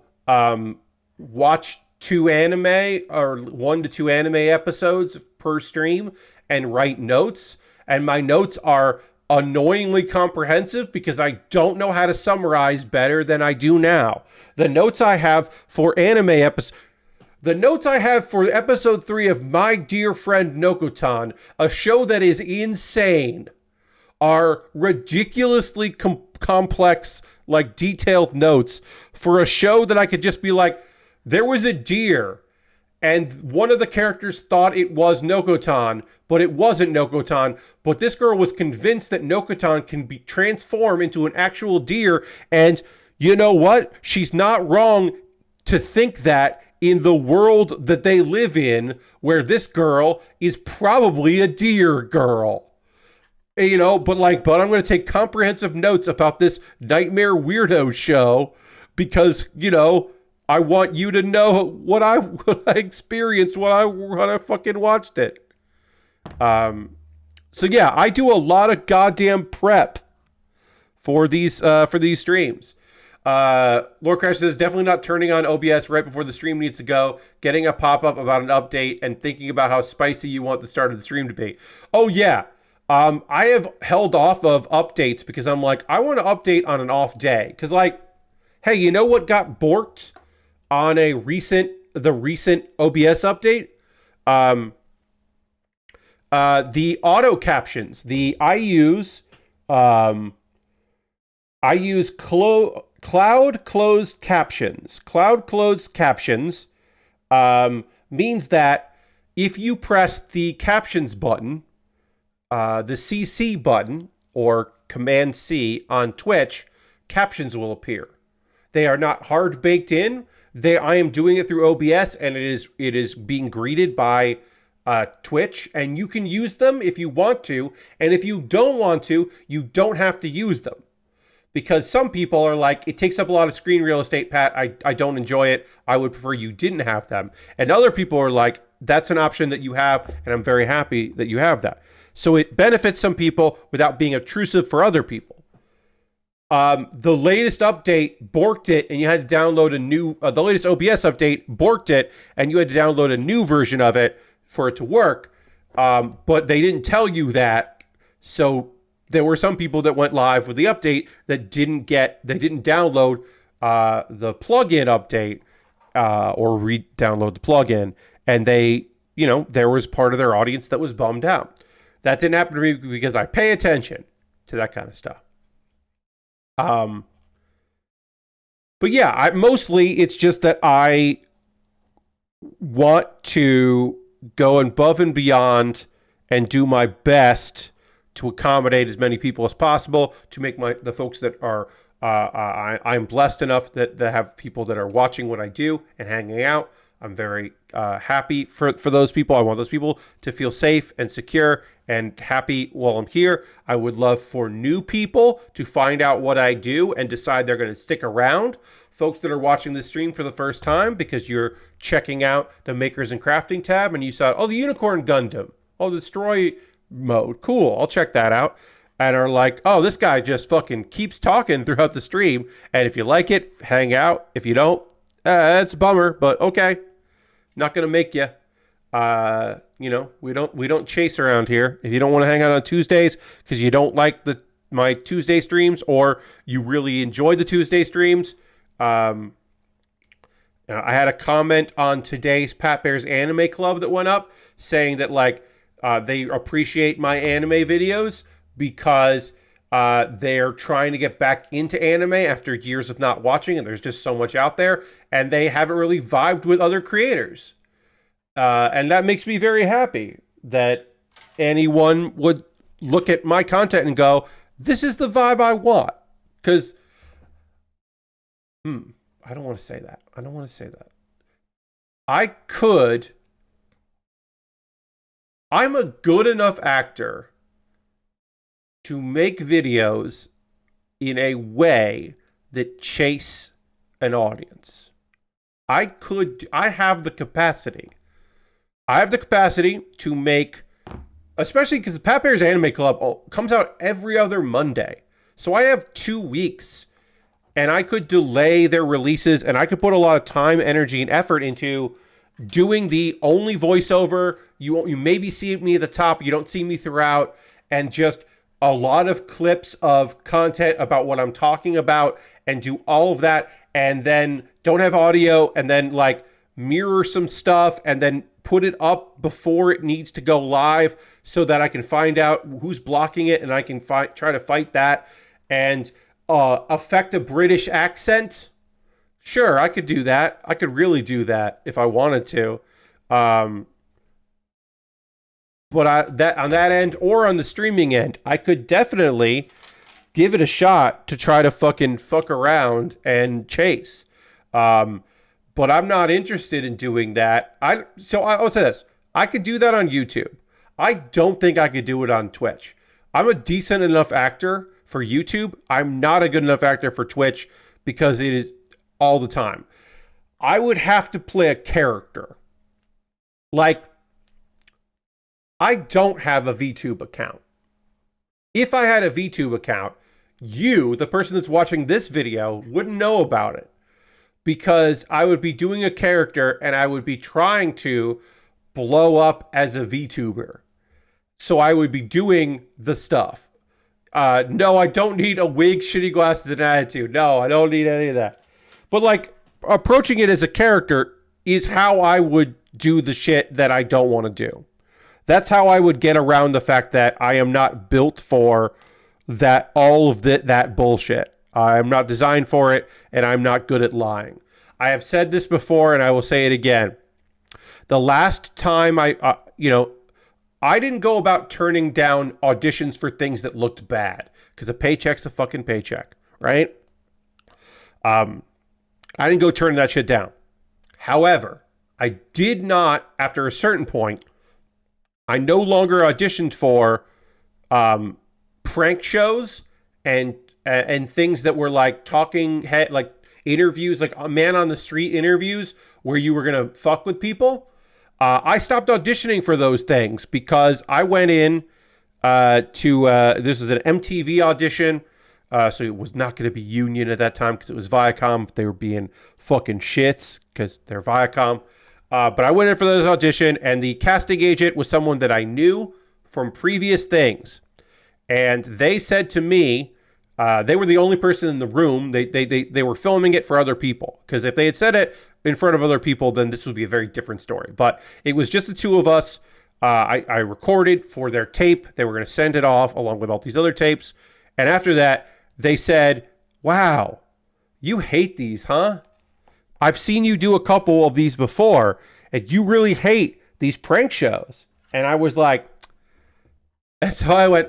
watch two anime or 1 to 2 anime episodes per stream and write notes. And my notes are annoyingly comprehensive because I don't know how to summarize better than I do now. The notes I have for anime episodes. The notes I have for episode 3 of My Dear Friend Nokotan, a show that is insane, are ridiculously complex, like detailed notes for a show that I could just be like, there was a deer and one of the characters thought it was Nokotan, but it wasn't Nokotan. But this girl was convinced that Nokotan can be transformed into an actual deer. And you know what? She's not wrong to think that in the world that they live in, where this girl is probably a deer girl. You know, but I'm going to take comprehensive notes about this nightmare weirdo show because, you know, I want you to know what I experienced when I fucking watched it. So yeah, I do a lot of goddamn prep for these streams. Lord Crash says definitely not turning on OBS right before the stream needs to go, getting a pop-up about an update, and thinking about how spicy you want the start of the stream to be. Oh yeah. I have held off of updates because I'm like, I want to update on an off day. Because like, hey, you know what got borked on the recent OBS update? The auto captions. I use cloud closed captions. Cloud closed captions means that if you press the captions button, the CC button or Command C on Twitch, captions will appear. They are not hard baked in. I am doing it through OBS, and it is being greeted by Twitch, and you can use them if you want to, and if you don't want to, you don't have to use them. Because some people are like, it takes up a lot of screen real estate, Pat. I don't enjoy it. I would prefer you didn't have them. And other people are like, that's an option that you have, and I'm very happy that you have that. So it benefits some people without being obtrusive for other people. The latest update borked it, and you had to download a new... the latest OBS update borked it, and you had to download a new version of it for it to work. But they didn't tell you that, so there were some people that went live with the update that didn't download the plugin update or re-download the plugin, and there was part of their audience that was bummed out. That didn't happen to me because I pay attention to that kind of stuff. But yeah, mostly it's just that I want to go above and beyond and do my best to accommodate as many people as possible, to make the folks that are I'm blessed enough that have people that are watching what I do and hanging out. I'm very happy for those people. I want those people to feel safe and secure and happy while I'm here. I would love for new people to find out what I do and decide they're going to stick around. Folks that are watching this stream for the first time because you're checking out the Makers and Crafting tab and you saw, oh, the Unicorn Gundam. Oh, the Destroy mode. Cool. I'll check that out. And are like, oh, this guy just fucking keeps talking throughout the stream. And if you like it, hang out. If you don't, that's a bummer, but okay. Not going to make you. We don't chase around here. If you don't want to hang out on Tuesdays because you don't like my Tuesday streams, or you really enjoy the Tuesday streams, I had a comment on today's Pat Bear's Anime Club that went up saying that they appreciate my anime videos because they're trying to get back into anime after years of not watching, and there's just so much out there, and they haven't really vibed with other creators. And that makes me very happy that anyone would look at my content and go, this is the vibe I want. Because, I don't want to say that. I'm a good enough actor to make videos in a way that chase an audience. I have the capacity. I have the capacity to make, especially because the Pat Bear's Anime Club comes out every other Monday. So I have 2 weeks and I could delay their releases, and I could put a lot of time, energy, and effort into doing the only voiceover. You maybe see me at the top, you don't see me throughout, and just a lot of clips of content about what I'm talking about, and do all of that, and then don't have audio, and then like mirror some stuff, and then put it up before it needs to go live so that I can find out who's blocking it, and I can try to fight that, and affect a British accent. Sure, I could do that. I could really do that if I wanted to. Um, but that on that end or on the streaming end, I could definitely give it a shot to try to fucking fuck around and chase. But I'm not interested in doing that. I'll say this. I could do that on YouTube. I don't think I could do it on Twitch. I'm a decent enough actor for YouTube. I'm not a good enough actor for Twitch because it is all the time. I would have to play a character. Like, I don't have a VTube account. If I had a VTube account, you, the person that's watching this video, wouldn't know about it. Because I would be doing a character and I would be trying to blow up as a VTuber. So I would be doing the stuff. No, I don't need a wig, shitty glasses, and attitude. No, I don't need any of that. But like, approaching it as a character is how I would do the shit that I don't want to do. That's how I would get around the fact that I am not built for that, all of that bullshit. I'm not designed for it, and I'm not good at lying. I have said this before, and I will say it again. The last time I didn't go about turning down auditions for things that looked bad, because a paycheck's a fucking paycheck, right? I didn't go turning that shit down. However, I did not, after a certain point, I no longer auditioned for prank shows and things that were like talking head, like interviews, like a man on the street interviews where you were going to fuck with people. I stopped auditioning for those things because I went in this was an MTV audition. So it was not going to be union at that time because it was Viacom. They were being fucking shits because they're Viacom. But I went in for this audition, and the casting agent was someone that I knew from previous things. And they said to me, they were the only person in the room. They were filming it for other people, because if they had said it in front of other people, then this would be a very different story. But it was just the two of us. I recorded for their tape. They were going to send it off along with all these other tapes. And after that, they said, "Wow, you hate these, huh? I've seen you do a couple of these before, and you really hate these prank shows." And I was like, and so I went,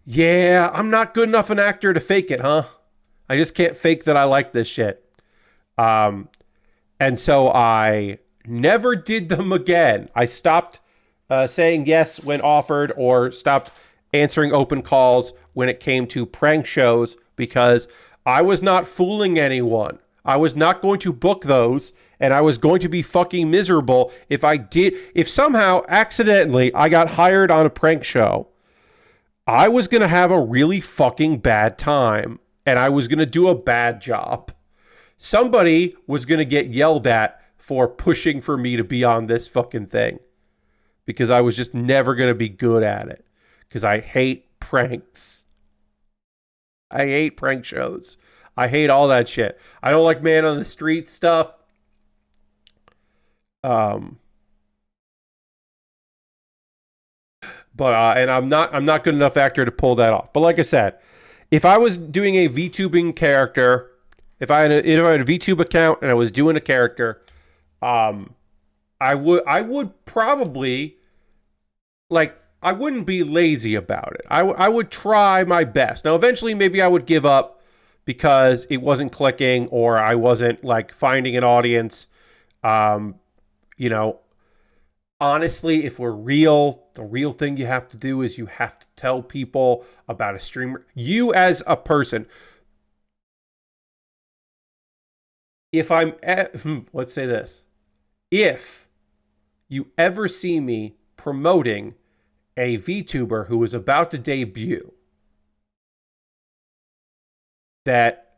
"Yeah, I'm not good enough an actor to fake it, huh? I just can't fake that I like this shit." And so I never did them again. I stopped saying yes when offered, or stopped answering open calls when it came to prank shows, because I was not fooling anyone. I was not going to book those, and I was going to be fucking miserable if somehow accidentally I got hired on a prank show. I was going to have a really fucking bad time, and I was going to do a bad job. Somebody was going to get yelled at for pushing for me to be on this fucking thing, because I was just never going to be good at it, because I hate pranks. I hate prank shows. I hate all that shit. I don't like man on the street stuff. And I'm not good enough actor to pull that off. But like I said, if I was doing a VTubing character, if I had a VTube account and I was doing a character, I would probably, like, I wouldn't be lazy about it. I would try my best. Now, eventually, maybe I would give up because it wasn't clicking, or I wasn't like finding an audience. Honestly, if we're real, the real thing you have to do is you have to tell people about a streamer. You as a person. Let's say this. If you ever see me promoting a VTuber who is about to debut, that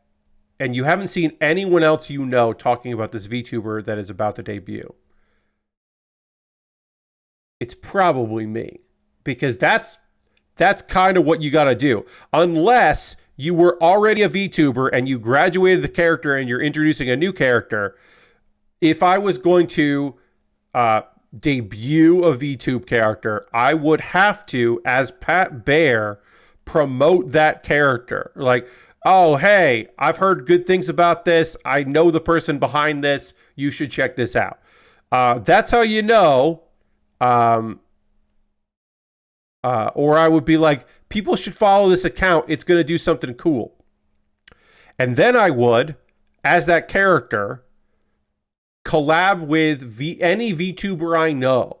and you haven't seen anyone else you know talking about this VTuber that is about to debut, it's probably me. Because that's kind of what you got to do. Unless you were already a VTuber and you graduated the character and you're introducing a new character. If I was going to debut a VTube character, I would have to, as Pat Baer, promote that character. Like, oh, hey, I've heard good things about this. I know the person behind this. You should check this out. That's how you know. Or I would be like, people should follow this account. It's going to do something cool. And then I would, as that character, collab with any VTuber I know.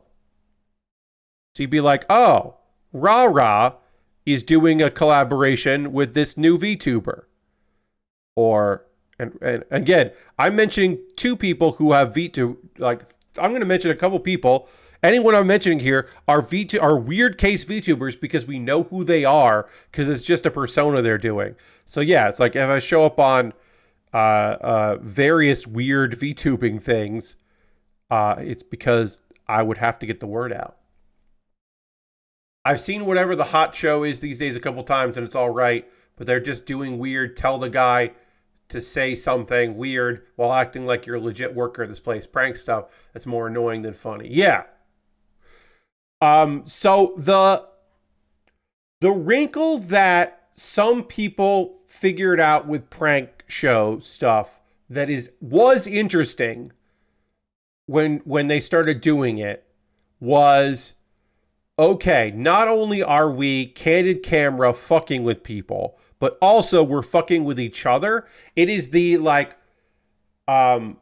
So you'd be like, oh, Ra is doing a collaboration with this new VTuber. Or, and again, I'm mentioning 2 people who have VTuber, like, I'm going to mention a couple people. Anyone I'm mentioning here are weird case VTubers because we know who they are because it's just a persona they're doing. So yeah, it's like if I show up on various weird VTubing things, it's because I would have to get the word out. I've seen whatever the hot show is these days a couple times and it's all right, but they're just doing weird, tell the guy to say something weird while acting like you're a legit worker at this place. Prank stuff that's more annoying than funny. Yeah. So the wrinkle that some people figured out with prank show stuff that was interesting when they started doing it was, okay, not only are we candid camera fucking with people, but also we're fucking with each other. It is the kind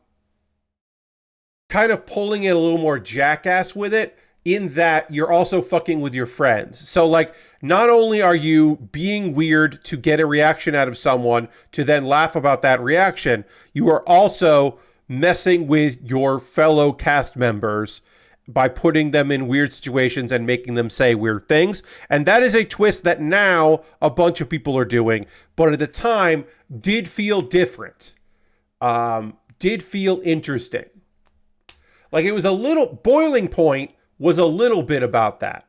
of pulling it a little more jackass with it, in that you're also fucking with your friends. So like, not only are you being weird to get a reaction out of someone to then laugh about that reaction, you are also messing with your fellow cast members by putting them in weird situations and making them say weird things. And that is a twist that now a bunch of people are doing, but at the time did feel different. Did feel interesting. Like, it was a little, Boiling Point was a little bit about that.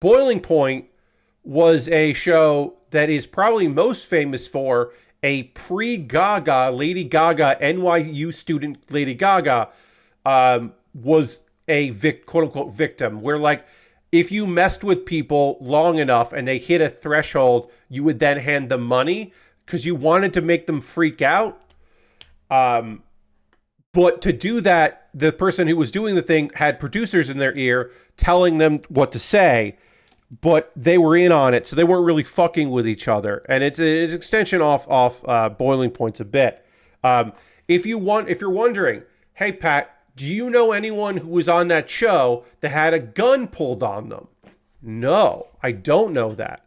Boiling Point was a show that is probably most famous for a pre-Gaga, Lady Gaga, NYU student Lady Gaga, was a quote-unquote victim, where like, if you messed with people long enough and they hit a threshold, you would then hand them money because you wanted to make them freak out. But to do that, the person who was doing the thing had producers in their ear telling them what to say, but they were in on it, so they weren't really fucking with each other. And it's an extension off Boiling Points a bit. If you're wondering, hey Pat, do you know anyone who was on that show that had a gun pulled on them? No, I don't know that.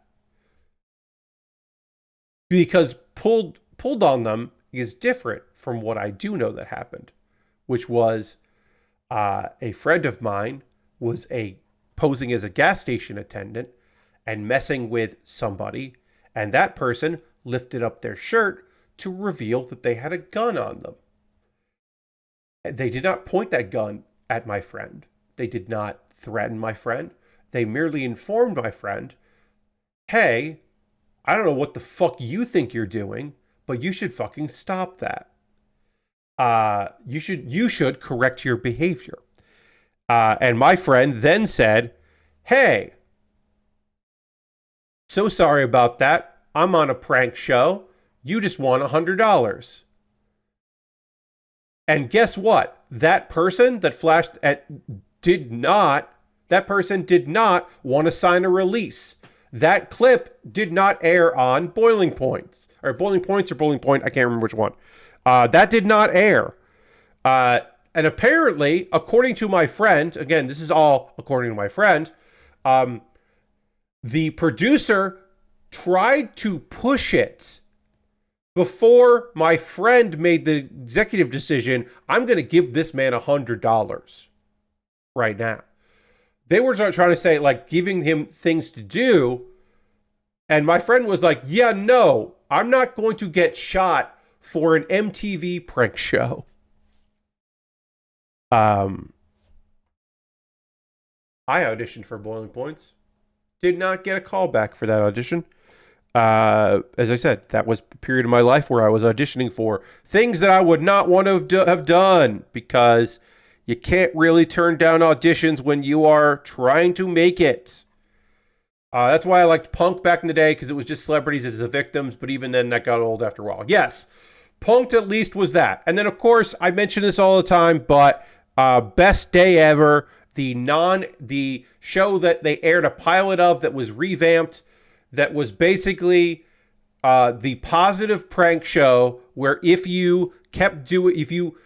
Because pulled on them is different from what I do know that happened, which was a friend of mine was posing as a gas station attendant and messing with somebody, and that person lifted up their shirt to reveal that they had a gun on them. They did not point that gun at my friend. They did not threaten my friend. They merely informed my friend, hey, I don't know what the fuck you think you're doing, but you should fucking stop that. You should correct your behavior. And my friend then said, hey, so sorry about that. I'm on a prank show. You just won $100. And guess what? That person that flashed did not want to sign a release. That clip did not air on Boiling Points. Or Boiling Points or Boiling Point, I can't remember which one. That did not air. And apparently, according to my friend, again, this is all according to my friend, the producer tried to push it before my friend made the executive decision, I'm going to give this man $100 right now. They were trying to say, like, giving him things to do. And my friend was like, yeah, no, I'm not going to get shot for an MTV prank show. I auditioned for Boiling Points. Did not get a call back for that audition. As I said, that was a period of my life where I was auditioning for things that I would not want to have done, because you can't really turn down auditions when you are trying to make it. That's why I liked Punk back in the day, because it was just celebrities as the victims, but even then that got old after a while. Yes, Punk'd at least was that. And then, of course, I mention this all the time, but Best Day Ever, the show that they aired a pilot of that was revamped, that was basically the positive prank show where if you kept doing, if you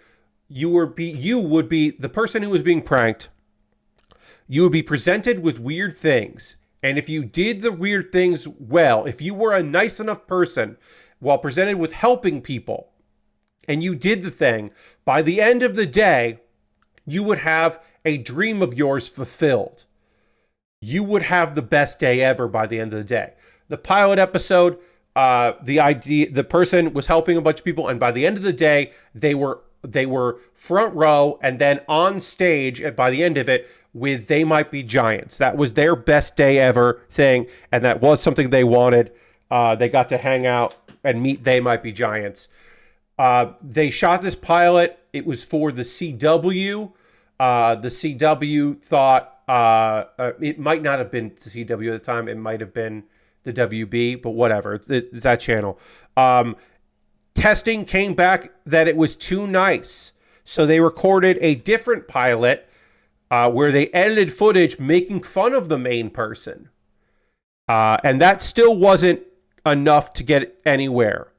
would be the person who was being pranked, you would be presented with weird things. And if you did the weird things well, if you were a nice enough person while presented with helping people, and you did the thing, by the end of the day, you would have a dream of yours fulfilled. You would have the best day ever by the end of the day. The pilot episode, the person was helping a bunch of people, and by the end of the day, they were front row and then on stage by the end of it with They Might Be Giants. That was their best day ever thing, and that was something they wanted. They got to hang out and meet They Might Be Giants. They shot this pilot. It was for the CW. The CW thought it might not have been the CW at the time. It might have been the WB, but whatever. It's that channel. Testing came back that it was too nice. So they recorded a different pilot where they edited footage making fun of the main person. And that still wasn't enough to get anywhere.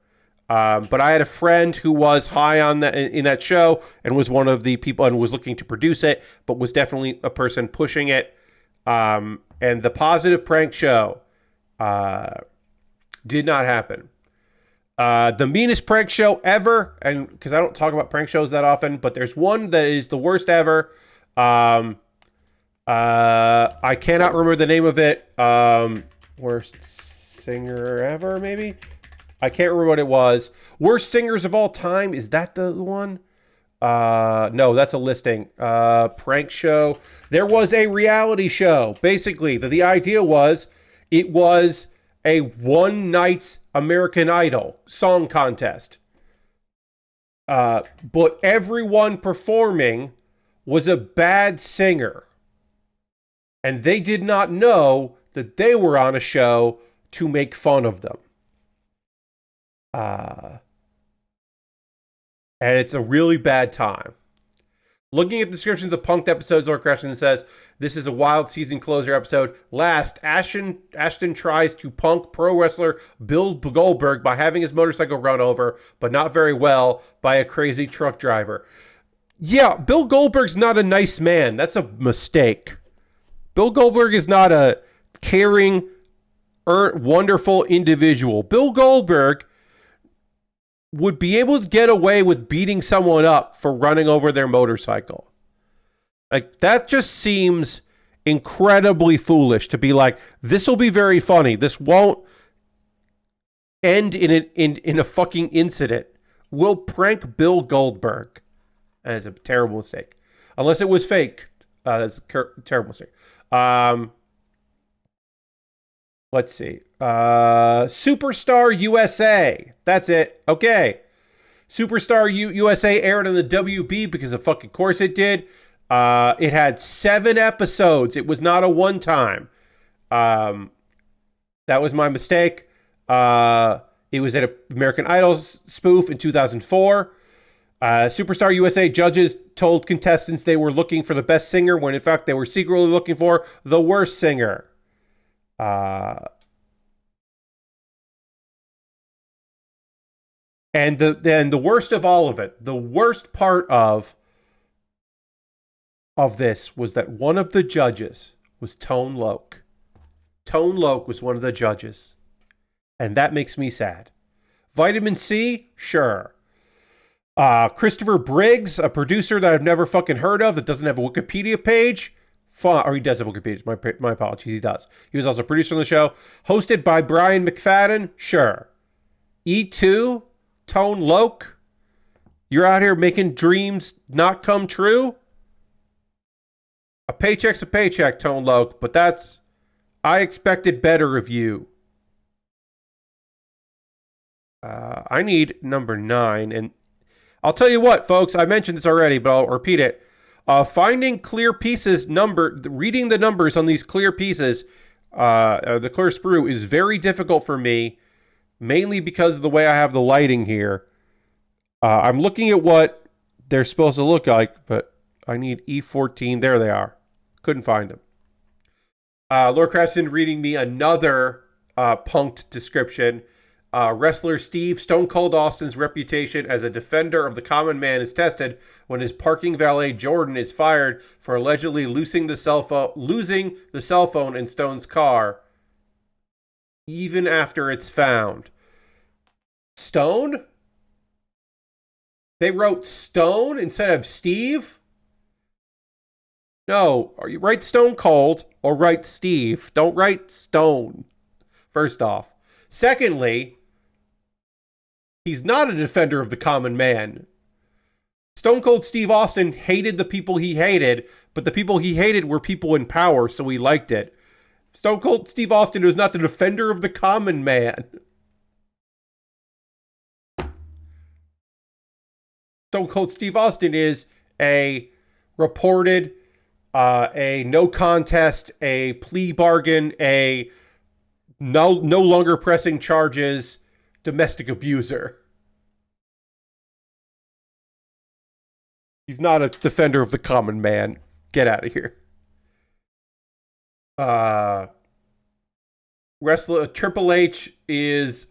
But I had a friend who was high on in that show and was one of the people and was looking to produce it, but was definitely a person pushing it. And the positive prank show did not happen. The meanest prank show ever, and because I don't talk about prank shows that often, but there's one that is the worst ever. I cannot remember the name of it. Worst singer ever, maybe? I can't remember what it was. Worst singers of all time. Is that the one? No, that's a listing. Prank show. There was a reality show. Basically, the idea was it was a one-night American Idol song contest. But everyone performing was a bad singer. And they did not know that they were on a show to make fun of them. And it's a really bad time. Looking at descriptions of Punk'd episodes, Lord Crashton says, this is a wild season closer episode. Last, Ashton tries to punk pro wrestler Bill Goldberg by having his motorcycle run over, but not very well, by a crazy truck driver. Yeah, Bill Goldberg's not a nice man. That's a mistake. Bill Goldberg is not a caring, wonderful individual. Bill Goldberg would be able to get away with beating someone up for running over their motorcycle. Like, that just seems incredibly foolish to be like, this will be very funny. This won't end in a fucking incident. We'll prank Bill Goldberg. That is a terrible mistake. Unless it was fake. That's a terrible mistake. Let's see. Superstar USA. That's it. Okay. Superstar USA aired on the WB because of fucking course it did. It had 7 episodes. It was not a one-time. That was my mistake. It was an American Idol spoof in 2004. Superstar USA judges told contestants they were looking for the best singer when in fact they were secretly looking for the worst singer. And the worst of all of it, the worst part of this was that one of the judges was Tone Loc. Tone Loc was one of the judges. And that makes me sad. Vitamin C? Sure. Christopher Briggs, a producer that I've never fucking heard of that doesn't have a Wikipedia page. Or he does have Wikipedia. My apologies. He does. He was also a producer on the show. Hosted by Brian McFadden? Sure. E2? Tone Loc? You're out here making dreams not come true? A paycheck's a paycheck, Tone Loc, but that's... I expected better of you. I need number 9, and I'll tell you what, folks, I mentioned this already, but I'll repeat it. Finding clear pieces, reading the numbers on these clear pieces, the clear sprue is very difficult for me, mainly because of the way I have the lighting here. I'm looking at what they're supposed to look like, but I need E14. There they are. Couldn't find them. Lord Crafton reading me another punked description. Wrestler Steve Stone Cold Austin's reputation as a defender of the common man is tested when his parking valet Jordan is fired for allegedly losing the cell phone in Stone's car, even after it's found. Stone? They wrote Stone instead of Steve? No, are you write Stone Cold or write Steve? Don't write Stone. First off. Secondly, he's not a defender of the common man. Stone Cold Steve Austin hated the people he hated, but the people he hated were people in power, so he liked it. Stone Cold Steve Austin was not the defender of the common man. Stone Cold Steve Austin is a reported, a no contest, a plea bargain, a no longer pressing charges domestic abuser. He's not a defender of the common man. Get out of here. Wrestler Triple H is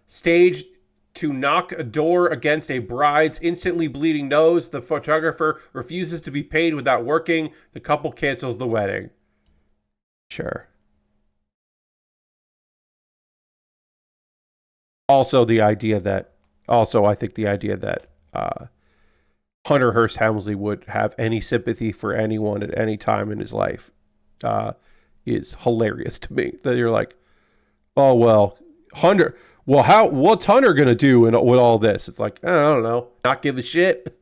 staged to knock a door against a bride's instantly bleeding nose. The photographer refuses to be paid without working. The couple cancels the wedding. Sure. I think the idea that Hunter Hearst Helmsley would have any sympathy for anyone at any time in his life is hilarious to me. That you're like, oh, well, Hunter... Well, what's Hunter going to do with all this? It's like, I don't know. Not give a shit.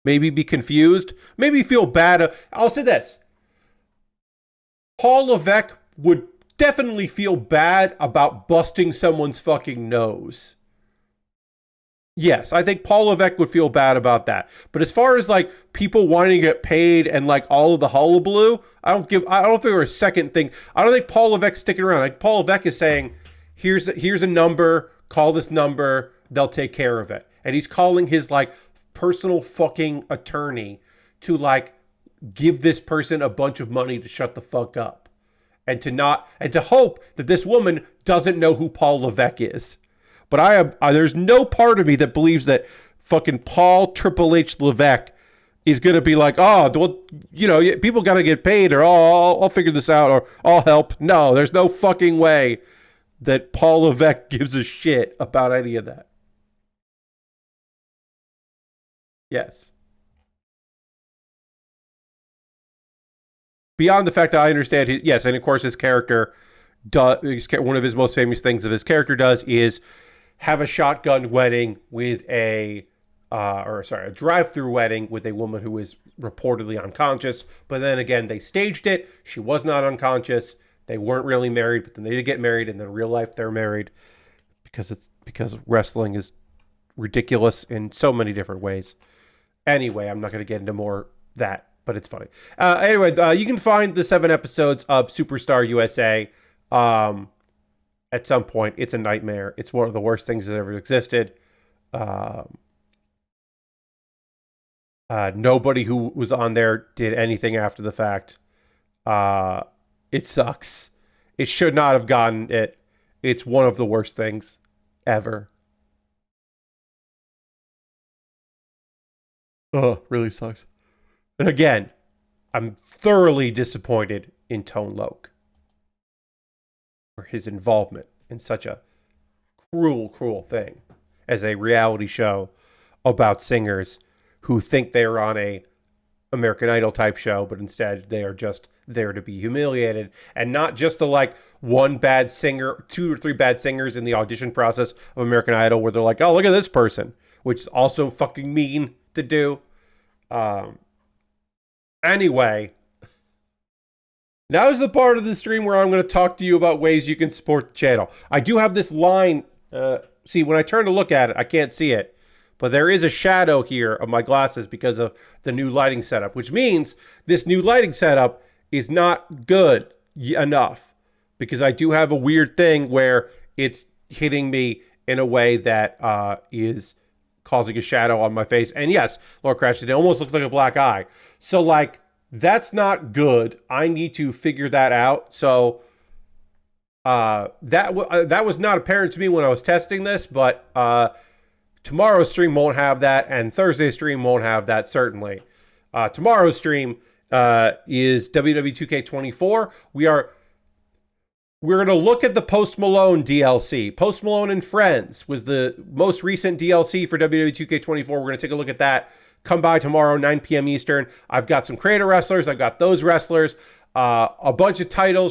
Maybe be confused. Maybe feel bad. I'll say this. Paul Levesque would definitely feel bad about busting someone's fucking nose. Yes, I think Paul Levesque would feel bad about that. But as far as like people wanting to get paid and like all of the hullabaloo, I don't think there was a second thing. I don't think Paul Levesque's sticking around. Like Paul Levesque is saying, here's a number, call this number, they'll take care of it. And he's calling his like personal fucking attorney to like give this person a bunch of money to shut the fuck up. And to hope that this woman doesn't know who Paul Levesque is. But there's no part of me that believes that fucking Paul Triple H Levesque is going to be like, oh, well, people got to get paid, or I'll figure this out, or I'll help. No, there's no fucking way that Paul Levesque gives a shit about any of that. Yes. Beyond the fact that I understand, yes, and of course his character, one of his most famous things of his character does is have a shotgun wedding with a drive-through wedding with a woman who is reportedly unconscious. But then again, they staged it. She was not unconscious. They weren't really married, but then they did get married, and in real life they're married because wrestling is ridiculous in so many different ways. Anyway, I'm not going to get into more that, but it's funny. Anyway, you can find the 7 episodes of Superstar USA at some point. It's a nightmare. It's one of the worst things that ever existed. Nobody who was on there did anything after the fact. It sucks. It should not have gotten it. It's one of the worst things ever. Oh, really sucks. And again, I'm thoroughly disappointed in Tone Loc for his involvement in such a cruel, cruel thing as a reality show about singers who think they're on a American Idol type show, but instead they are just there to be humiliated, and not just the like one bad singer, 2 or 3 bad singers in the audition process of American Idol where they're like, oh, look at this person, which is also fucking mean to do. Anyway, now is the part of the stream where I'm going to talk to you about ways you can support the channel. I do have this line. See, when I turn to look at it, I can't see it. But there is a shadow here of my glasses because of the new lighting setup, which means this new lighting setup is not good enough, because I do have a weird thing where it's hitting me in a way that is causing a shadow on my face. And yes, Lord Crash, it almost looks like a black eye. So like, that's not good. I need to figure that out. So that was not apparent to me when I was testing this, but tomorrow's stream won't have that, and Thursday's stream won't have that, certainly. Tomorrow's stream is WW2K24. We're going to look at the Post Malone DLC. Post Malone and Friends was the most recent DLC for WW2K24. We're going to take a look at that. Come by tomorrow, 9 p.m. Eastern. I've got some creator wrestlers. I've got those wrestlers. A bunch of title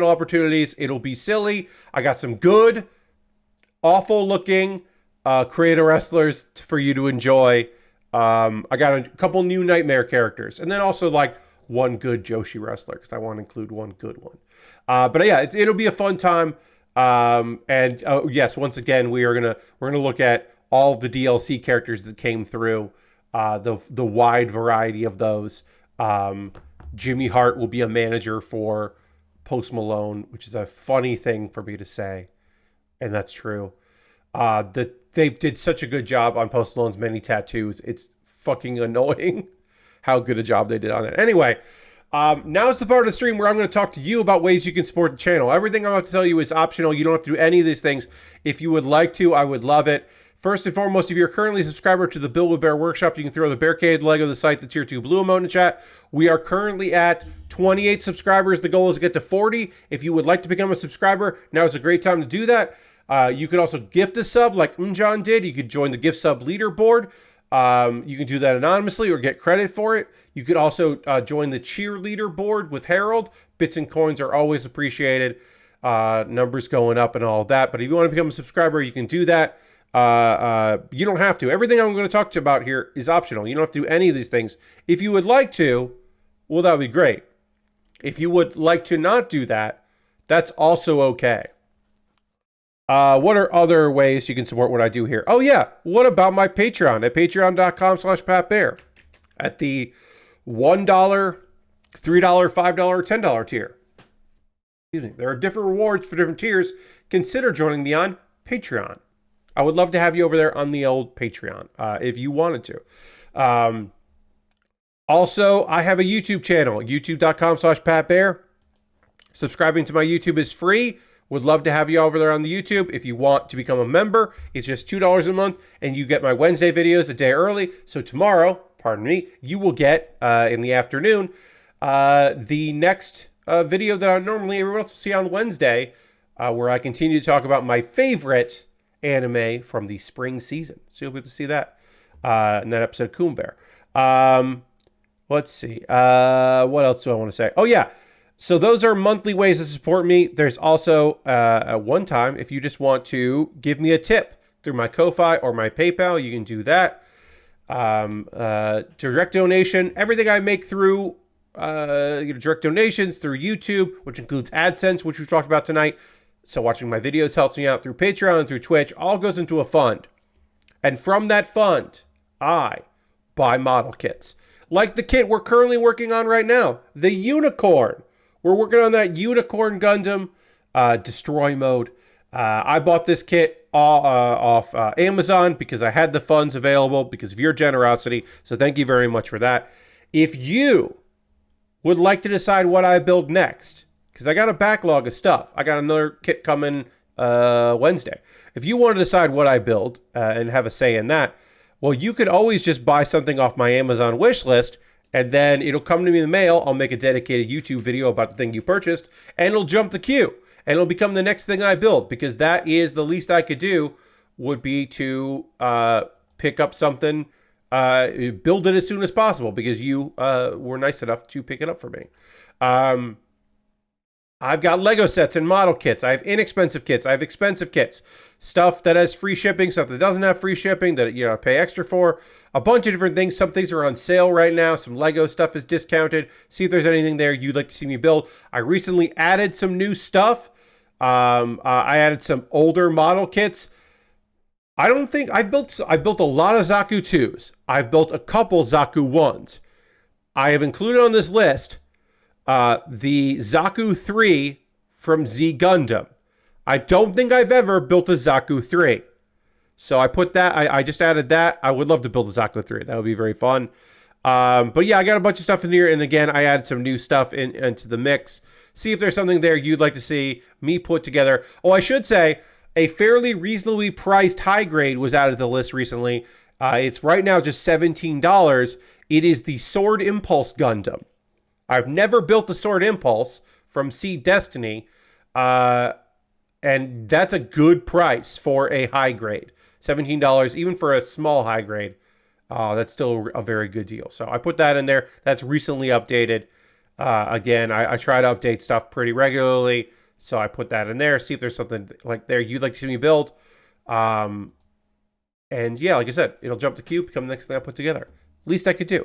opportunities. It'll be silly. I got some good, awful looking creator wrestlers for you to enjoy. I got a couple new Nightmare characters, and then also like one good Joshi wrestler, because I want to include one good one. But yeah, it'll be a fun time. And yes, once again, we're gonna look at all of the DLC characters that came through, the wide variety of those. Jimmy Hart will be a manager for Post Malone, which is a funny thing for me to say, and that's true. They did such a good job on Post Malone's many tattoos. It's fucking annoying how good a job they did on it. Anyway, now it's the part of the stream where I'm going to talk to you about ways you can support the channel. Everything I'm about to tell you is optional. You don't have to do any of these things. If you would like to, I would love it. First and foremost, if you're currently a subscriber to the Kuma Baer Workshop, you can throw the Barricade leg of the site, the tier 2 blue emote in the chat. We are currently at 28 subscribers. The goal is to get to 40. If you would like to become a subscriber, now is a great time to do that. You could also gift a sub like John did. You could join the gift sub leaderboard. You can do that anonymously or get credit for it. You could also join the cheerleader board with Harold. Bits and coins are always appreciated. Numbers going up and all of that. But if you want to become a subscriber, you can do that. You don't have to. Everything I'm going to talk to you about here is optional. You don't have to do any of these things. If you would like to, well, that would be great. If you would like to not do that, that's also okay. What are other ways you can support what I do here? Oh yeah, what about my Patreon at patreon.com/PatBear at the $1, $3, $5, or $10 tier. Excuse me. There are different rewards for different tiers. Consider joining me on Patreon. I would love to have you over there on the old Patreon if you wanted to. Also, I have a YouTube channel, youtube.com/PatBear. Subscribing to my YouTube is free. Would love to have you over there on the YouTube. If you want to become a member, it's just $2 a month, and you get my Wednesday videos a day early. So tomorrow, pardon me, you will get, in the afternoon, the next video that I normally everyone else will see on Wednesday, where I continue to talk about my favorite anime from the spring season. So you'll be able to see that in that episode of Kuma Baer. Let's see. What else do I want to say? Oh, yeah. So those are monthly ways to support me. There's also at one time, if you just want to give me a tip through my Ko-Fi or my PayPal, you can do that. Direct donation, everything I make through direct donations through YouTube, which includes AdSense, which we talked about tonight. So watching my videos helps me out through Patreon and through Twitch. All goes into a fund. And from that fund, I buy model kits. Like the kit we're currently working on right now, the Unicorn. We're working on that Unicorn Gundam Destroy Mode. I bought this kit off Amazon because I had the funds available because of your generosity. So thank you very much for that. If you would like to decide what I build next, because I got a backlog of stuff. I got another kit coming Wednesday. If you want to decide what I build and have a say in that, well, you could always just buy something off my Amazon wish list, and then it'll come to me in the mail. I'll make a dedicated YouTube video about the thing you purchased, and it'll jump the queue, and it'll become the next thing I build, because that is the least I could do would be to pick up something build it as soon as possible because you were nice enough to pick it up for me. I've got Lego sets and model kits. I have inexpensive kits. I have expensive kits. Stuff that has free shipping, stuff that doesn't have free shipping that you know pay extra for. A bunch of different things. Some things are on sale right now. Some Lego stuff is discounted. See if there's anything there you'd like to see me build. I recently added some new stuff. I added some older model kits. I don't think I've built a lot of Zaku 2s. I've built a couple Zaku 1s. I have included on this list the Zaku 3 from Z Gundam. I don't think I've ever built a Zaku 3. So I put that, I just added that. I would love to build a Zaku 3. That would be very fun. But yeah, I got a bunch of stuff in here. And again, I added some new stuff into the mix. See if there's something there you'd like to see me put together. Oh, I should say, a fairly reasonably priced high grade was added to the list recently. It's right now just $17. It is the Sword Impulse Gundam. I've never built the Sword Impulse from Seed Destiny, and that's a good price for a high grade. $17, even for a small high grade. That's still a very good deal. So I put that in there. That's recently updated. Again, I try to update stuff pretty regularly. So I put that in there. See if there's something like there you'd like to see me build. And yeah, like I said, it'll jump the queue, become the next thing I put together. Least I could do.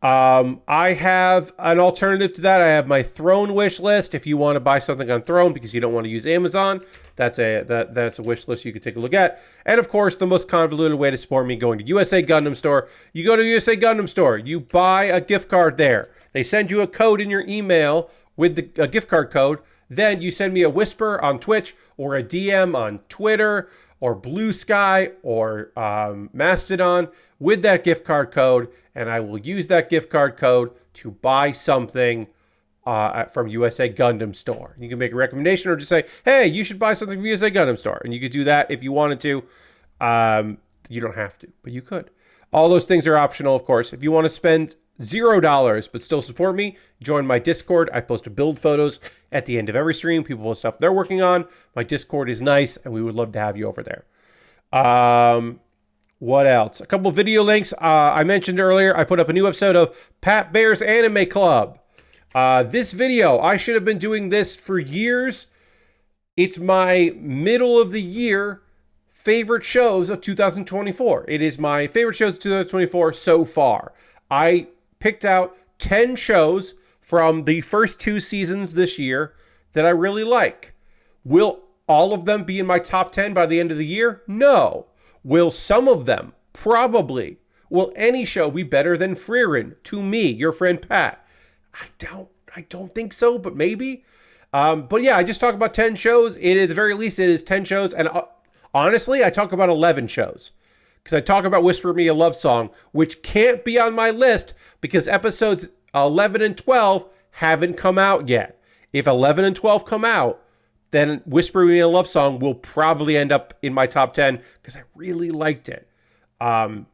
I have an alternative to that. I have my Throne wish list. If you want to buy something on Throne because you don't want to use Amazon, that's a wish list you could take a look at. And of course, the most convoluted way to support me, going to USA Gundam Store. You go to USA Gundam Store, you buy a gift card there. They send you a code in your email with a gift card code. Then you send me a whisper on Twitch or a DM on Twitter or Blue Sky or Mastodon with that gift card code, and I will use that gift card code to buy something from USA Gundam Store. You can make a recommendation or just say, hey, you should buy something from USA Gundam Store. And you could do that if you wanted to. You don't have to, but you could. All those things are optional, of course. If you want to spend $0 but still support me, join my Discord. I post build photos at the end of every stream. People with stuff they're working on. My Discord is nice, and we would love to have you over there. What else? A couple video links. I mentioned earlier, I put up a new episode of Pat Baer's Anime Club. This video, I should have been doing this for years. It's my middle of the year favorite shows of 2024. It is my favorite shows of 2024 so far. I picked out 10 shows from the first 2 seasons this year that I really like. Will all of them be in my top 10 by the end of the year? No. Will some of them? Probably. Will any show be better than Frieren? To me, your friend Pat. I don't think so, but maybe. But yeah, I just talk about 10 shows. At the very least, it is 10 shows. And honestly, I talk about 11 shows. Because I talk about Whisper Me a Love Song, which can't be on my list because episodes 11 and 12 haven't come out yet. If 11 and 12 come out, then Whisper Me a Love Song will probably end up in my top 10 because I really liked it. But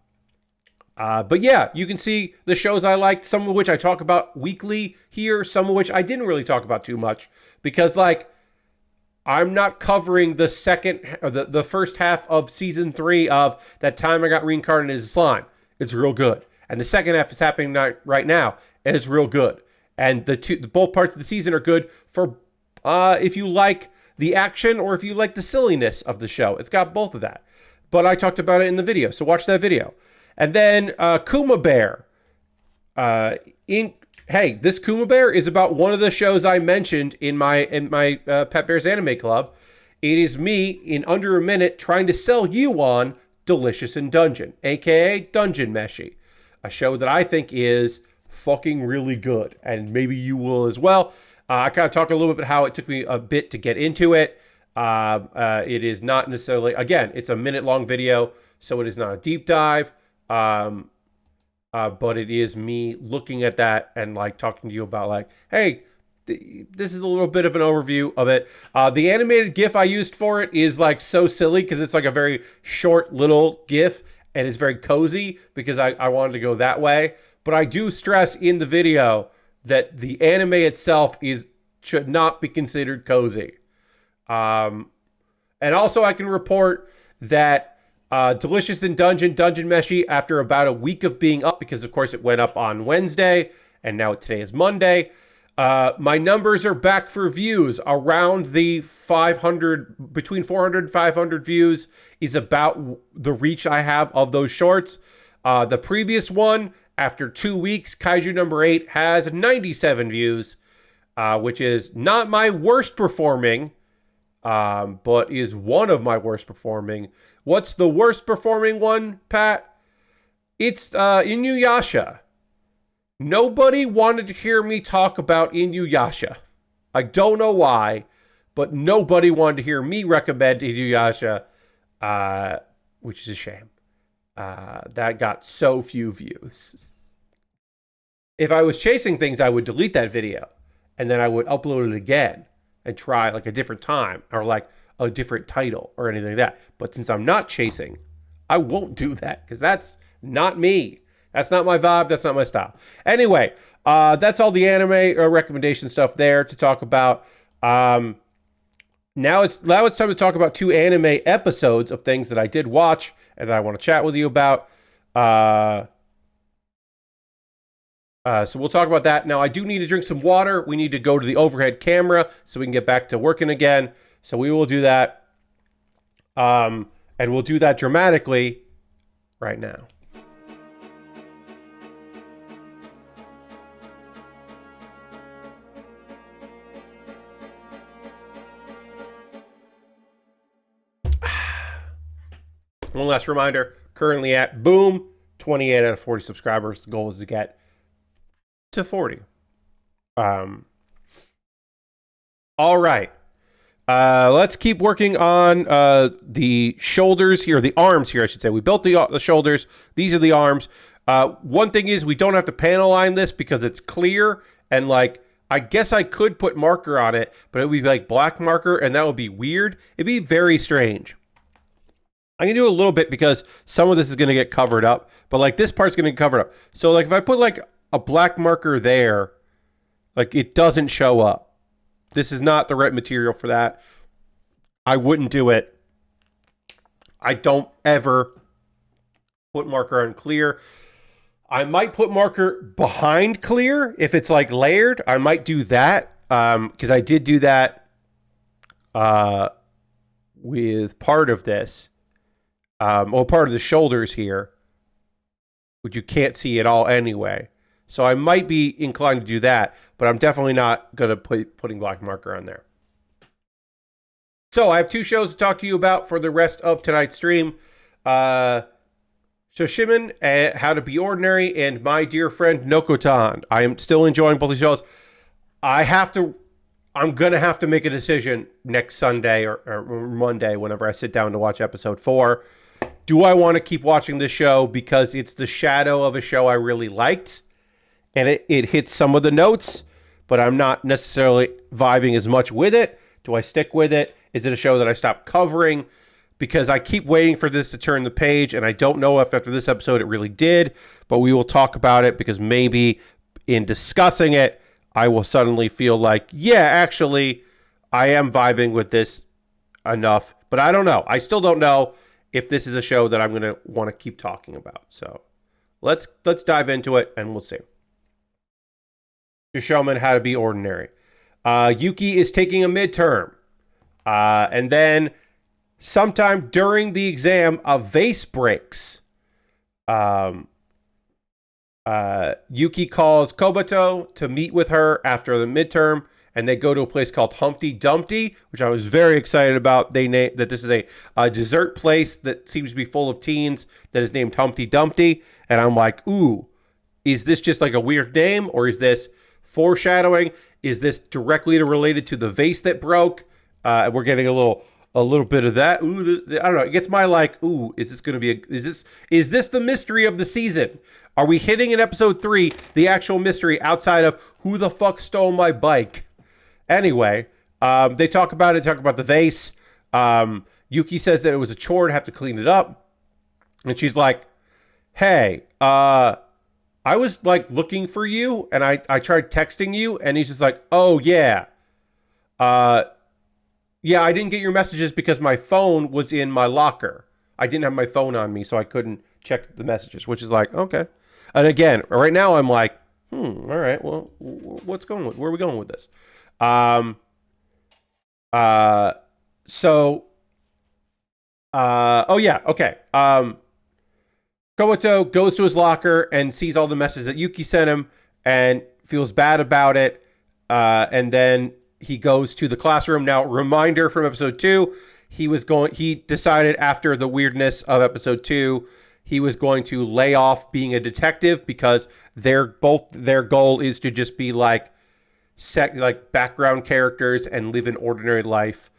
yeah, you can see the shows I liked, some of which I talk about weekly here, some of which I didn't really talk about too much because, like, I'm not covering the the first half of season 3 of That Time I Got Reincarnated as a Slime. It's real good. And the second half is happening right now. And it's real good. And both parts of the season are good for if you like the action or if you like the silliness of the show. It's got both of that. But I talked about it in the video, so watch that video. And then Kuma Baer. Hey, this Kuma Baer is about one of the shows I mentioned in my Pet Bear's Anime Club. It is me in under a minute trying to sell you on Delicious in Dungeon, aka Dungeon Meshi, a show that I think is fucking really good, and maybe you will as well. I kind of talk a little bit how it took me a bit to get into it. It is not necessarily, again, it's a minute-long video, so it is not a deep dive. But it is me looking at that and like talking to you about like, hey, this is a little bit of an overview of it. The animated GIF I used for it is like so silly because it's like a very short little GIF and it's very cozy because I wanted to go that way. But I do stress in the video that the anime itself should not be considered cozy. And also I can report that Delicious in Dungeon, Dungeon Meshi, after about a week of being up, because of course it went up on Wednesday, and now today is Monday. My numbers are back for views. Around the 500, between 400 and 500 views is about the reach I have of those shorts. The previous one, after 2 weeks, Kaiju number 8, has 97 views, which is not my worst performing, but is one of my worst performing. What's the worst performing one, Pat? It's Inuyasha. Nobody wanted to hear me talk about Inuyasha. I don't know why, but nobody wanted to hear me recommend Inuyasha, which is a shame. That got so few views. If I was chasing things, I would delete that video, and then I would upload it again and try like a different time or like a different title or anything like that. But since I'm not chasing, I won't do that because that's not me. That's not my vibe. That's not my style. Anyway, that's all the anime recommendation stuff there to talk about. Now it's time to talk about 2 anime episodes of things that I did watch and that I want to chat with you about. So we'll talk about that. Now, I do need to drink some water. We need to go to the overhead camera so we can get back to working again. So we will do that. And we'll do that dramatically right now. One last reminder, currently at boom, 28 out of 40 subscribers. The goal is to get to 40. All right. Let's keep working on the shoulders here, the arms here, I should say. We built the shoulders. These are the arms. One thing is we don't have to panel line this because it's clear, and like I guess I could put marker on it, but it would be like black marker, and that would be weird. It'd be very strange. I'm going to do a little bit because some of this is going to get covered up, but like this part's going to get covered up. So like if I put like a black marker there, like it doesn't show up. This is not the right material for that. I wouldn't do it. I don't ever put marker on clear. I might put marker behind clear if it's like layered. I might do that because I did do that with part of this. Or part of the shoulders here, which you can't see at all anyway. So I might be inclined to do that, but I'm definitely not going to putting black marker on there. So I have 2 shows to talk to you about for the rest of tonight's stream. Shoshimin, How to Be Ordinary, and my dear friend Nokotan. I am still enjoying both these shows. I'm going to have to make a decision next Sunday or Monday whenever I sit down to watch episode 4. Do I want to keep watching this show because it's the shadow of a show I really liked and it hits some of the notes, but I'm not necessarily vibing as much with it? Do I stick with it? Is it a show that I stop covering? Because I keep waiting for this to turn the page, and I don't know if after this episode it really did, but we will talk about it because maybe in discussing it, I will suddenly feel like, yeah, actually, I am vibing with this enough, but I don't know. I still don't know if this is a show that I'm going to want to keep talking about. So let's dive into it and we'll see. Shoshimin, How to Be Ordinary. Yuki is taking a midterm. And then sometime during the exam, a vase breaks. Yuki calls Kobato to meet with her after the midterm, and they go to a place called Humpty Dumpty, which I was very excited about. They name that this is a dessert place that seems to be full of teens that is named Humpty Dumpty, and I'm like, ooh, is this just like a weird name, or is this foreshadowing? Is this directly related to the vase that broke? We're getting a little bit of that. Ooh, I don't know. It gets my like, ooh, is this going to be is this the mystery of the season? Are we hitting in episode 3 the actual mystery outside of who the fuck stole my bike? Anyway, they talk about the vase. Yuki says that it was a chore to have to clean it up. And she's like, hey, I was like looking for you and I tried texting you, and he's just like, oh yeah. Yeah, I didn't get your messages because my phone was in my locker. I didn't have my phone on me, so I couldn't check the messages, which is like, okay. And again, right now I'm like, all right, well, where are we going with this? Um, uh, so, oh yeah, okay. Komoto goes to his locker and sees all the messages that Yuki sent him and feels bad about it. And then he goes to the classroom. Now, reminder from episode 2, he decided after the weirdness of episode 2, he was going to lay off being a detective because their goal is to just be like background characters and live an ordinary life.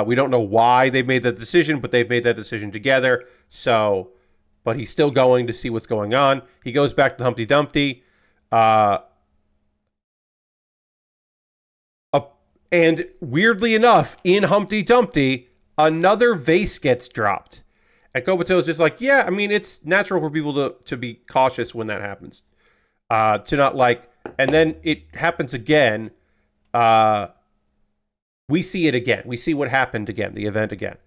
We don't know why they made that decision, but they've made that decision together. So, but he's still going to see what's going on. He goes back to Humpty Dumpty. And weirdly enough, in Humpty Dumpty, another vase gets dropped. And Komoto is just like, yeah, I mean, it's natural for people to be cautious when that happens. To not like, and then it happens again. We see it again. We see what happened again, the event again.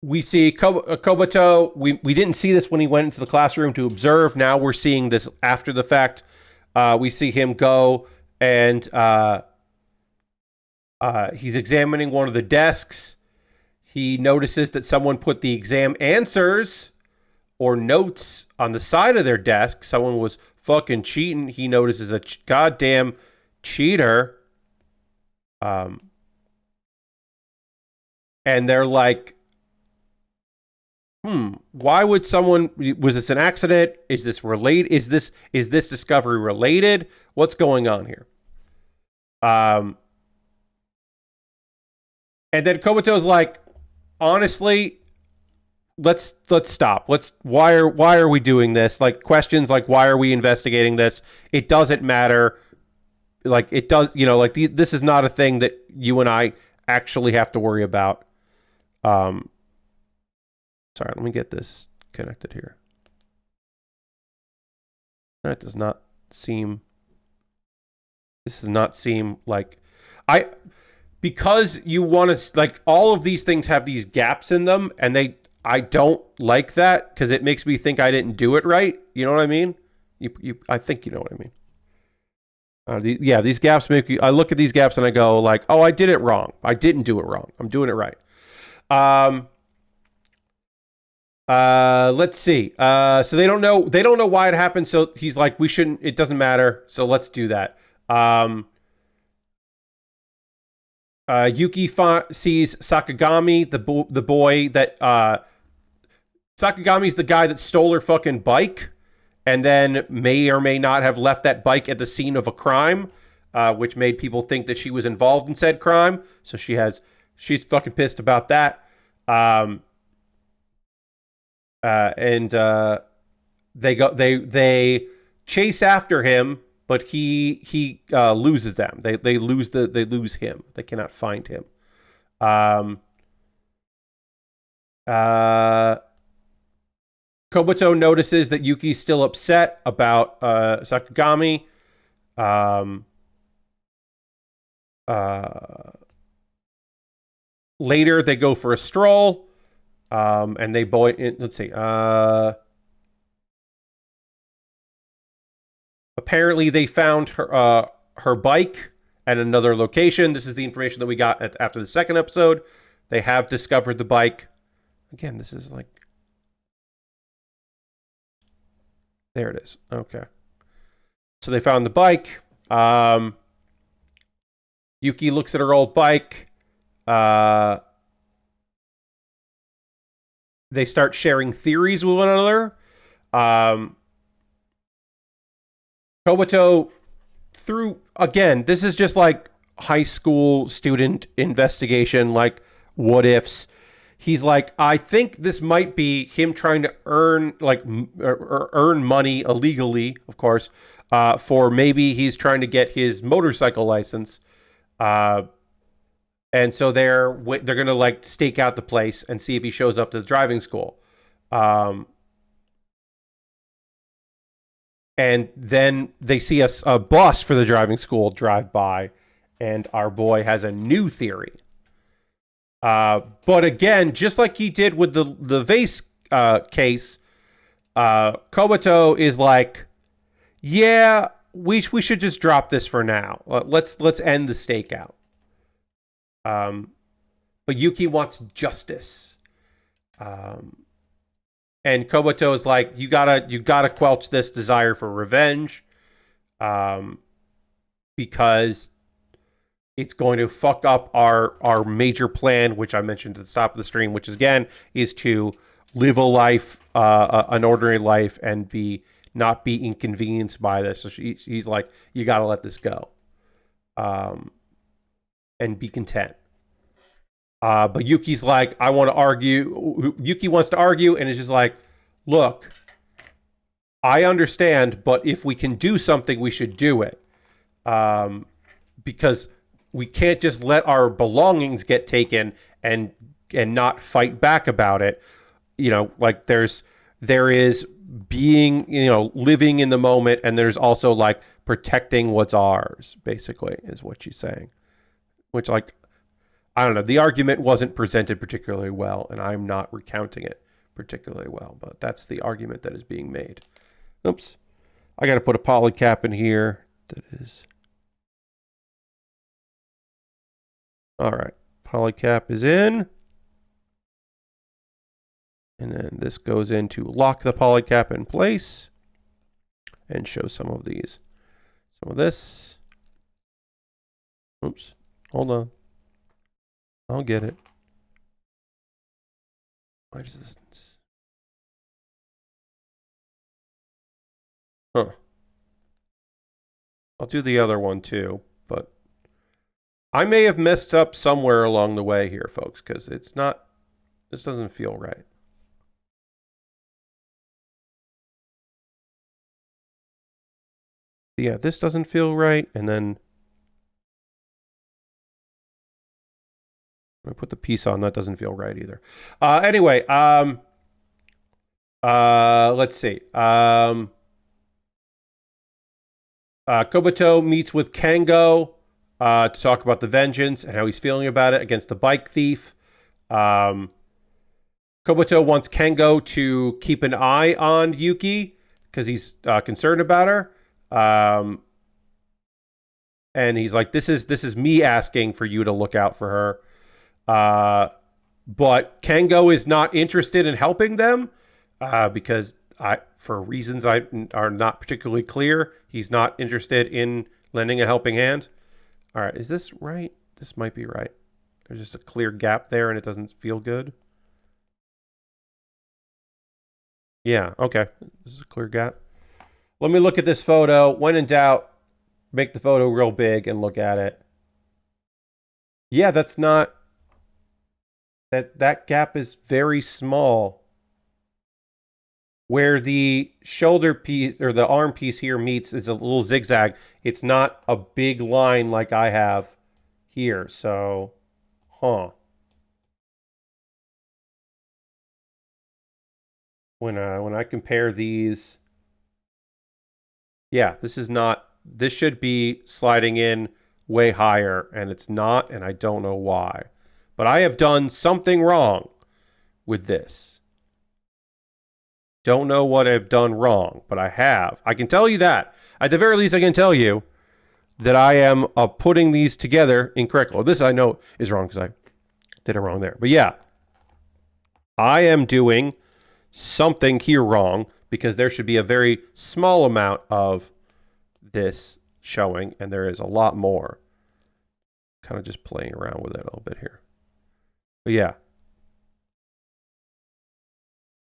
We see Komoto. We didn't see this when he went into the classroom to observe. Now we're seeing this after the fact. We see him go and he's examining one of the desks. He notices that someone put the exam answers or notes on the side of their desk. Someone was fucking cheating. He notices a goddamn cheater. And they're like, why would someone, was this an accident? Is this related? Is this discovery related? What's going on here? And then Komoto's like, honestly, let's stop. Why are we doing this? Like, questions like, why are we investigating this? It doesn't matter. Like, it does, this is not a thing that you and I actually have to worry about. Sorry, let me get this connected here. That does not seem... This does not seem like... Because you want to... Like, all of these things have these gaps in them, and I don't like that, because it makes me think I didn't do it right. You know what I mean? I think you know what I mean. These gaps make you... I look at these gaps and I go, like, oh, I did it wrong. I didn't do it wrong. I'm doing it right. Let's see. So they don't know why it happened. So he's like, it doesn't matter. So let's do that. Yuki sees Sakagami, the boy that, Sakagami's the guy that stole her fucking bike and then may or may not have left that bike at the scene of a crime, which made people think that she was involved in said crime. So she's fucking pissed about that. They chase after him, but he loses them. They lose him. They cannot find him. Komoto notices that Yuki's still upset about Sakagami. Later, they go for a stroll. And let's see. Apparently they found her bike at another location. This is the information that we got after the second episode. They have discovered the bike. Again, this is like... There it is. Okay. So they found the bike. Yuki looks at her old bike. They start sharing theories with one another. Komoto, again, this is just like high school student investigation, like what ifs. He's like, I think this might be him trying to earn money illegally, of course, for maybe he's trying to get his motorcycle license. And so they're going to like stake out the place and see if he shows up to the driving school. And then they see a bus for the driving school drive by, and our boy has a new theory. But again, just like he did with the vase case, Kobato is like, yeah, we should just drop this for now. Let's end the stakeout. But Yuki wants justice. And Kobato is like, you gotta quelch this desire for revenge, because it's going to fuck up our major plan, which I mentioned at the top of the stream, which again is to live a life, an ordinary life, and not be inconvenienced by this. So he's like, you got to let this go, and be content. But Yuki's like, I want to argue. Yuki wants to argue, and it's just like, look, I understand, but if we can do something, we should do it, because we can't just let our belongings get taken and not fight back about it. You know, like there is being, you know, living in the moment, and there's also like protecting what's ours, basically, is what she's saying. Which, like, I don't know, the argument wasn't presented particularly well, and I'm not recounting it particularly well, but that's the argument that is being made. Oops. I got to put a polycap in here. That is... All right, polycap is in. And then this goes in to lock the polycap in place and show some of these. Some of this. Oops, hold on. I'll get it. Why does this... Huh. I'll do the other one too, but I may have messed up somewhere along the way here, folks, because it's not... This doesn't feel right. Yeah, this doesn't feel right, and then I put the piece on. That doesn't feel right either. Anyway, let's see. Kobato meets with Kango to talk about the vengeance and how he's feeling about it against the bike thief. Kobato wants Kango to keep an eye on Yuki because he's concerned about her. And he's like, this is me asking for you to look out for her. But Kango is not interested in helping them because for reasons are not particularly clear, he's not interested in lending a helping hand. All right, is this right? This might be right. There's just a clear gap there and it doesn't feel good. Yeah, okay. This is a clear gap. Let me look at this photo. When in doubt, make the photo real big and look at it. Yeah, that's not... That gap is very small. Where the shoulder piece or the arm piece here meets is a little zigzag. It's not a big line like I have here. So, When I compare these, yeah, this should be sliding in way higher, and it's not, and I don't know why. But I have done something wrong with this. Don't know what I've done wrong, but I have. I can tell you that. At the very least, I can tell you that I am putting these together incorrectly. Well, this I know is wrong because I did it wrong there. But yeah, I am doing something here wrong because there should be a very small amount of this showing, and there is a lot more. Kind of just playing around with it a little bit here. But yeah,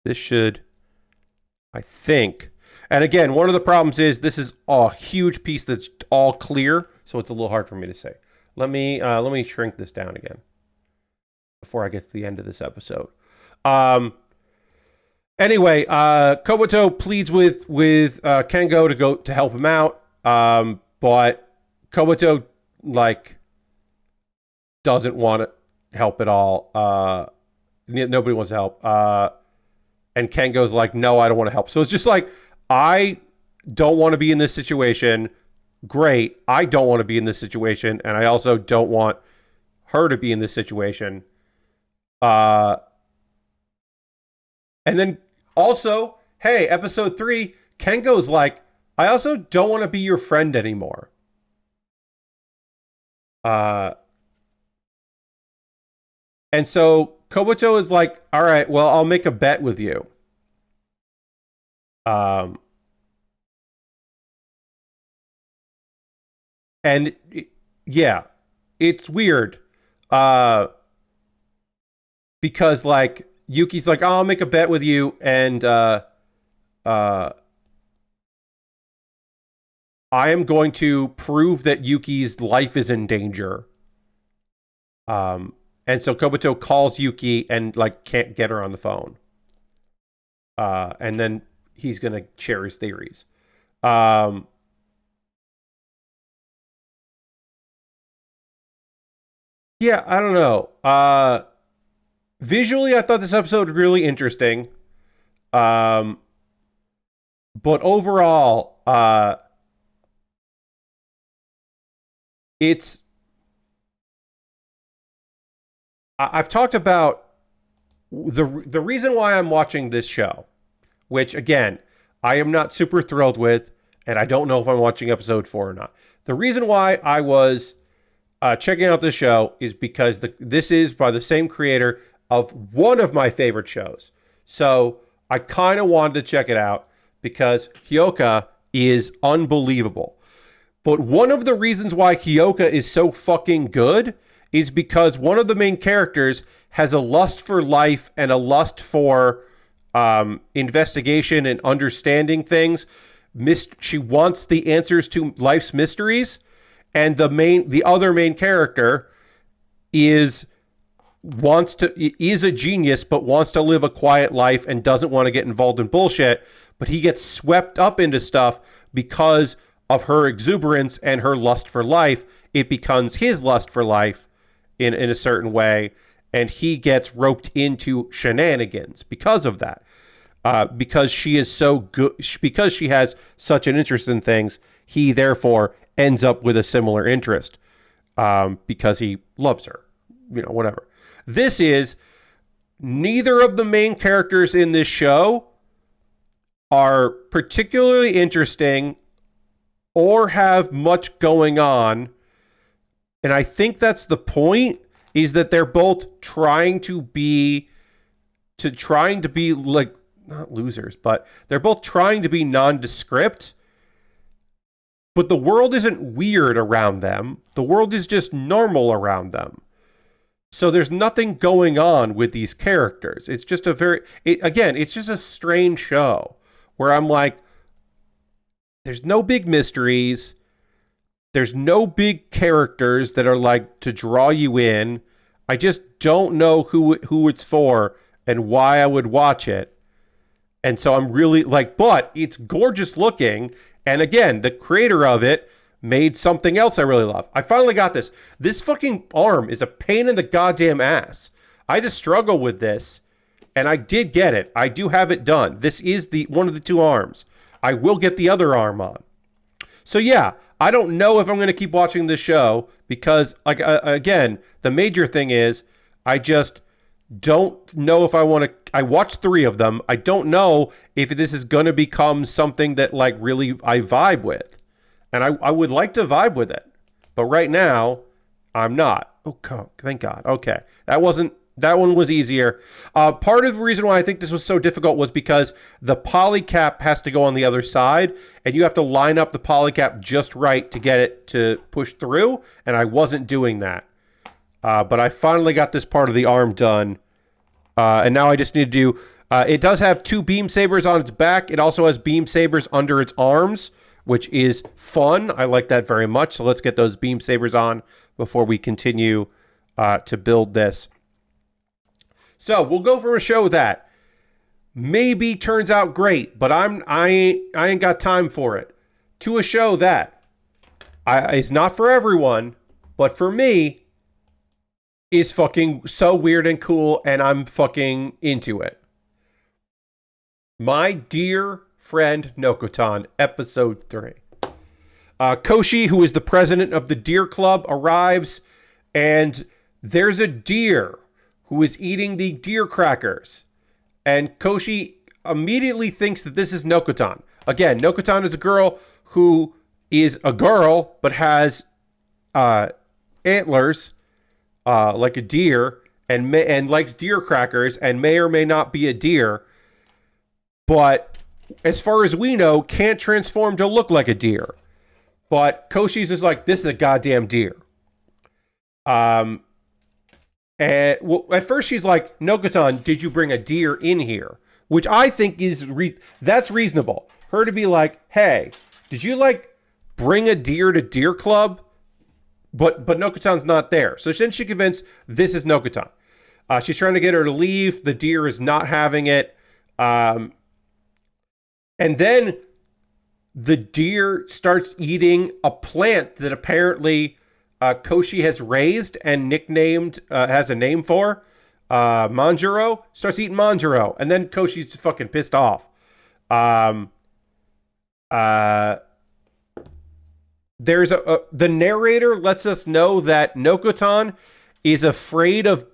this should, I think, and again, one of the problems is this is a huge piece that's all clear, so it's a little hard for me to say. Let me shrink this down again before I get to the end of this episode. Anyway, Kobato pleads with Kango to help him out, but Kobato doesn't want to help at all. Nobody wants to help. And Kango's like, no, I don't want to help. So it's just like, I don't want to be in this situation. Great. I don't want to be in this situation. And I also don't want her to be in this situation. Uh, and then also, hey, episode 3, Kengo's like, I also don't want to be your friend anymore. Uh, and so Kobuto is like, all right, well, I'll make a bet with you. Um, and yeah, it's weird. Uh, because like Yuki's like, oh, I'll make a bet with you, and uh, I am going to prove that Yuki's life is in danger. And so Kobuto calls Yuki and like can't get her on the phone. And then he's gonna share his theories. Um, yeah, I don't know. Visually, I thought this episode was really interesting. Um, but overall, it's I've talked about the reason why I'm watching this show, which again, I am not super thrilled with, and I don't know if I'm watching episode 4 or not. The reason why I was checking out this show is because this is by the same creator of one of my favorite shows. So I kind of wanted to check it out because Hyoka is unbelievable. But one of the reasons why Hyoka is so fucking good is because one of the main characters has a lust for life and a lust for investigation and understanding things. She wants the answers to life's mysteries, and the other main character is a genius but wants to live a quiet life and doesn't want to get involved in bullshit, but he gets swept up into stuff because of her exuberance and her lust for life. It becomes his lust for life in a certain way, and he gets roped into shenanigans because of that. Because she is so good, because she has such an interest in things, he therefore ends up with a similar interest because he loves her, whatever. This is neither of the main characters in this show are particularly interesting or have much going on. And I think that's the point, is that they're both trying to be like, not losers, but they're both trying to be nondescript. But the world isn't weird around them. The world is just normal around them. So there's nothing going on with these characters. It's just it's just a strange show where I'm like, there's no big mysteries. There's no big characters that are like to draw you in. I just don't know who it's for and why I would watch it. And so I'm really like, but it's gorgeous looking. And again, the creator of it made something else I really love. I finally got this. This fucking arm is a pain in the goddamn ass. I just struggle with this, and I did get it. I do have it done. This is one of the two arms. I will get the other arm on. So yeah, I don't know if I'm going to keep watching this show because, like, again, the major thing is I just don't know if I want to. I watched 3 of them. I don't know if this is going to become something that like really I vibe with, and I would like to vibe with it, but right now I'm not. Oh God, thank God. Okay, that one was easier. Part of the reason why I think this was so difficult was because the polycap has to go on the other side, and you have to line up the polycap just right to get it to push through, and I wasn't doing that. But I finally got this part of the arm done. And now I just need to do... it does have 2 beam sabers on its back. It also has beam sabers under its arms, which is fun. I like that very much. So let's get those beam sabers on before we continue to build this. So we'll go from a show that maybe turns out great, but I ain't got time for it, to a show that is not for everyone, but for me, is fucking so weird and cool, and I'm fucking into it. My Dear Friend Nokotan, episode 3. Koshi, who is the president of the Deer Club, arrives, and there's a deer who is eating the deer crackers. And Koshi immediately thinks that this is Nokotan. Again, Nokotan is a girl who is a girl, but has antlers like a deer, and likes deer crackers, and may or may not be a deer. But as far as we know, can't transform to look like a deer. But Koshi's is like, this is a goddamn deer. And well, at first she's like, Nokotan, did you bring a deer in here? Which I think is that's reasonable. Her to be like, hey, did you like bring a deer to Deer Club? But Nokotan's not there. So then she convinced this is Nokotan. She's trying to get her to leave. The deer is not having it. And then the deer starts eating a plant that apparently Koshi has raised and nicknamed, has a name for. Manjaro. Starts eating Manjaro. And then Koshi's just fucking pissed off. There's the narrator lets us know that Nokotan is afraid of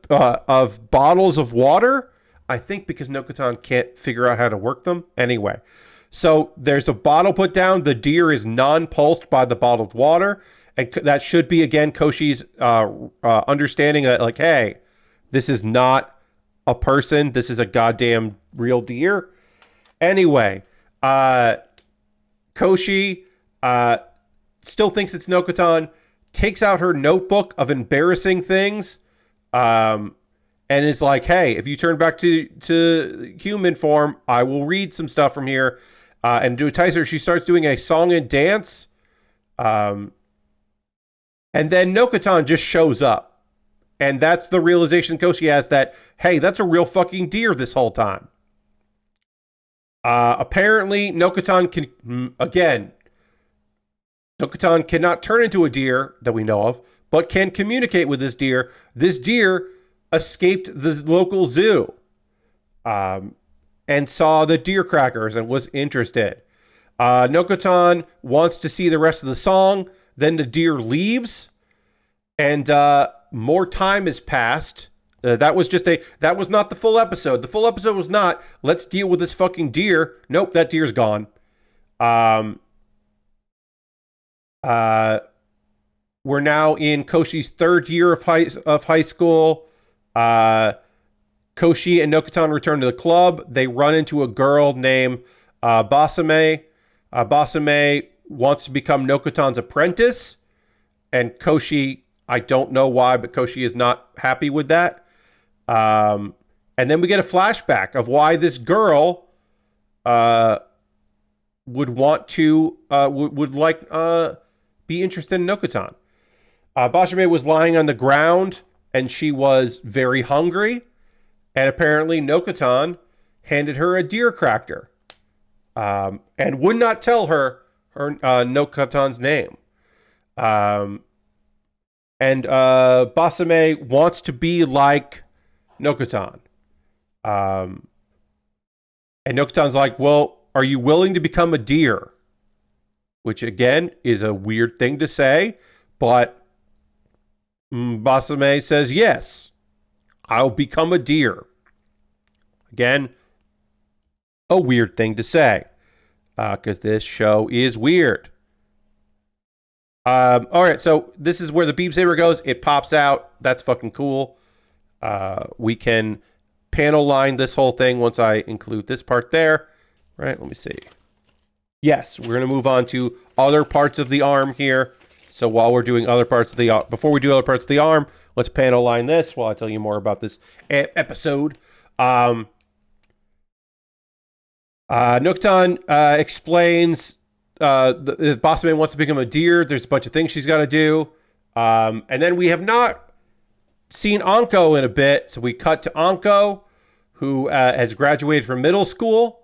bottles of water. I think because Nokotan can't figure out how to work them. Anyway, so there's a bottle put down. The deer is non-pulsed by the bottled water. And that should be, again, Koshi's understanding that, like, hey, this is not a person. This is a goddamn real deer. Anyway, Koshi still thinks it's Nokotan, takes out her notebook of embarrassing things, and is like, hey, if you turn back to human form, I will read some stuff from here. And to entice her, she starts doing a song and dance. And then Nokotan just shows up. And that's the realization Koshi has that, hey, that's a real fucking deer this whole time. Apparently, Nokotan cannot turn into a deer that we know of, but can communicate with this deer. This deer escaped the local zoo and saw the deer crackers and was interested. Nokotan wants to see the rest of the song. Then the deer leaves, and more time has passed. That was not the full episode. The full episode was not, let's deal with this fucking deer. Nope, that deer's gone. We're now in Koshi's third year of high school. Koshi and Nokotan return to the club. They run into a girl named Basame. Basame wants to become Nokotan's apprentice, and Koshi, I don't know why, but Koshi is not happy with that. And then we get a flashback of why this girl would want to would like be interested in Nokotan. Basame was lying on the ground, and she was very hungry. And apparently Nokotan handed her a deer cracker, and would not tell her Nokotan's name. And Basame wants to be like Nokotan. And Nokotan's like, well, are you willing to become a deer? Which, again, is a weird thing to say, but Basame says, yes, I'll become a deer. Again, a weird thing to say, because this show is weird. All right, so this is where the beam saber goes. It pops out. That's fucking cool. We can panel line this whole thing once I include this part there. Right, let me see. Yes, we're going to move on to other parts of the arm here. So while we're doing other parts of the before we do other parts of the arm, let's panel line this while I tell you more about this episode. Nokotan explains the Basame wants to become a deer. There's a bunch of things she's got to do. And then we have not seen Anko in a bit. So we cut to Anko, who has graduated from middle school.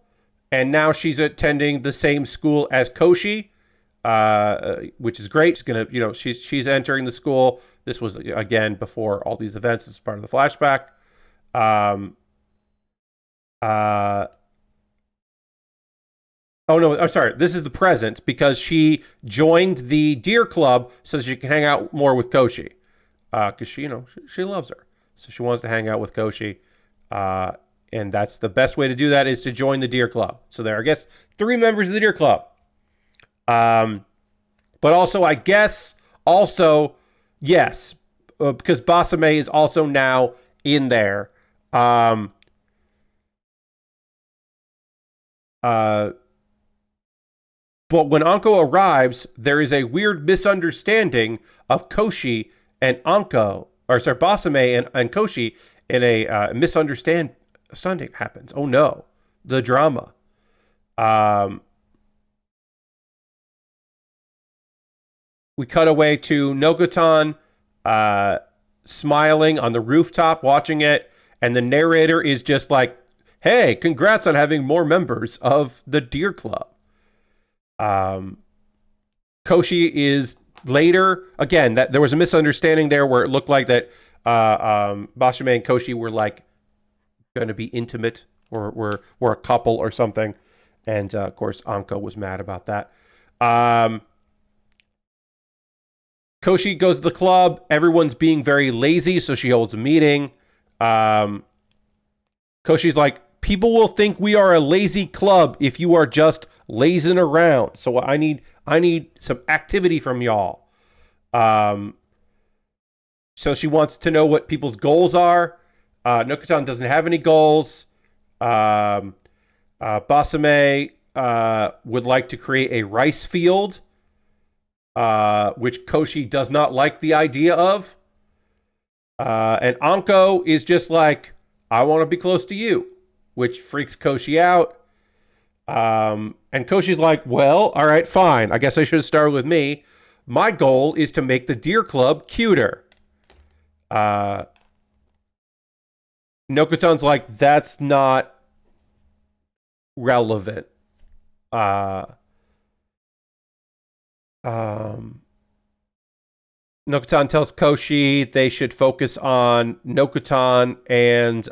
And now she's attending the same school as Koshi, which is great. She's gonna, she's entering the school. This was, again, before all these events. It's part of the flashback. Oh no, I'm sorry. This is the present because she joined the Deer Club so that she can hang out more with Koshi, because she loves her. So she wants to hang out with Koshi. And that's the best way to do that is to join the Deer Club. So there are, I guess, 3 members of the Deer Club. But also, I guess, yes, because Basame is also now in there. But when Anko arrives, there is a weird misunderstanding of Koshi and Anko, or sorry, Basame and Koshi, and a misunderstanding happens. Oh no, the drama. We cut away to Nokotan smiling on the rooftop, watching it, and the narrator is just like, "Hey, congrats on having more members of the Deer Club." Koshi is later again. That there was a misunderstanding there where it looked like that Basame and Koshi were like going to be intimate or were a couple or something, and of course Anko was mad about that. Koshi goes to the club. Everyone's being very lazy, so she holds a meeting. Koshi's like, people will think we are a lazy club if you are just lazing around. So I need some activity from y'all. So she wants to know what people's goals are. Nokotan doesn't have any goals. Basame would like to create a rice field, which Koshi does not like the idea of. And Anko is just like, I want to be close to you, which freaks Koshi out. And Koshi's like, well, all right, fine. I guess I should start with me. My goal is to make the Deer Club cuter. Nokotan's like, that's not relevant. Nokotan tells Koshi they should focus on Nokotan and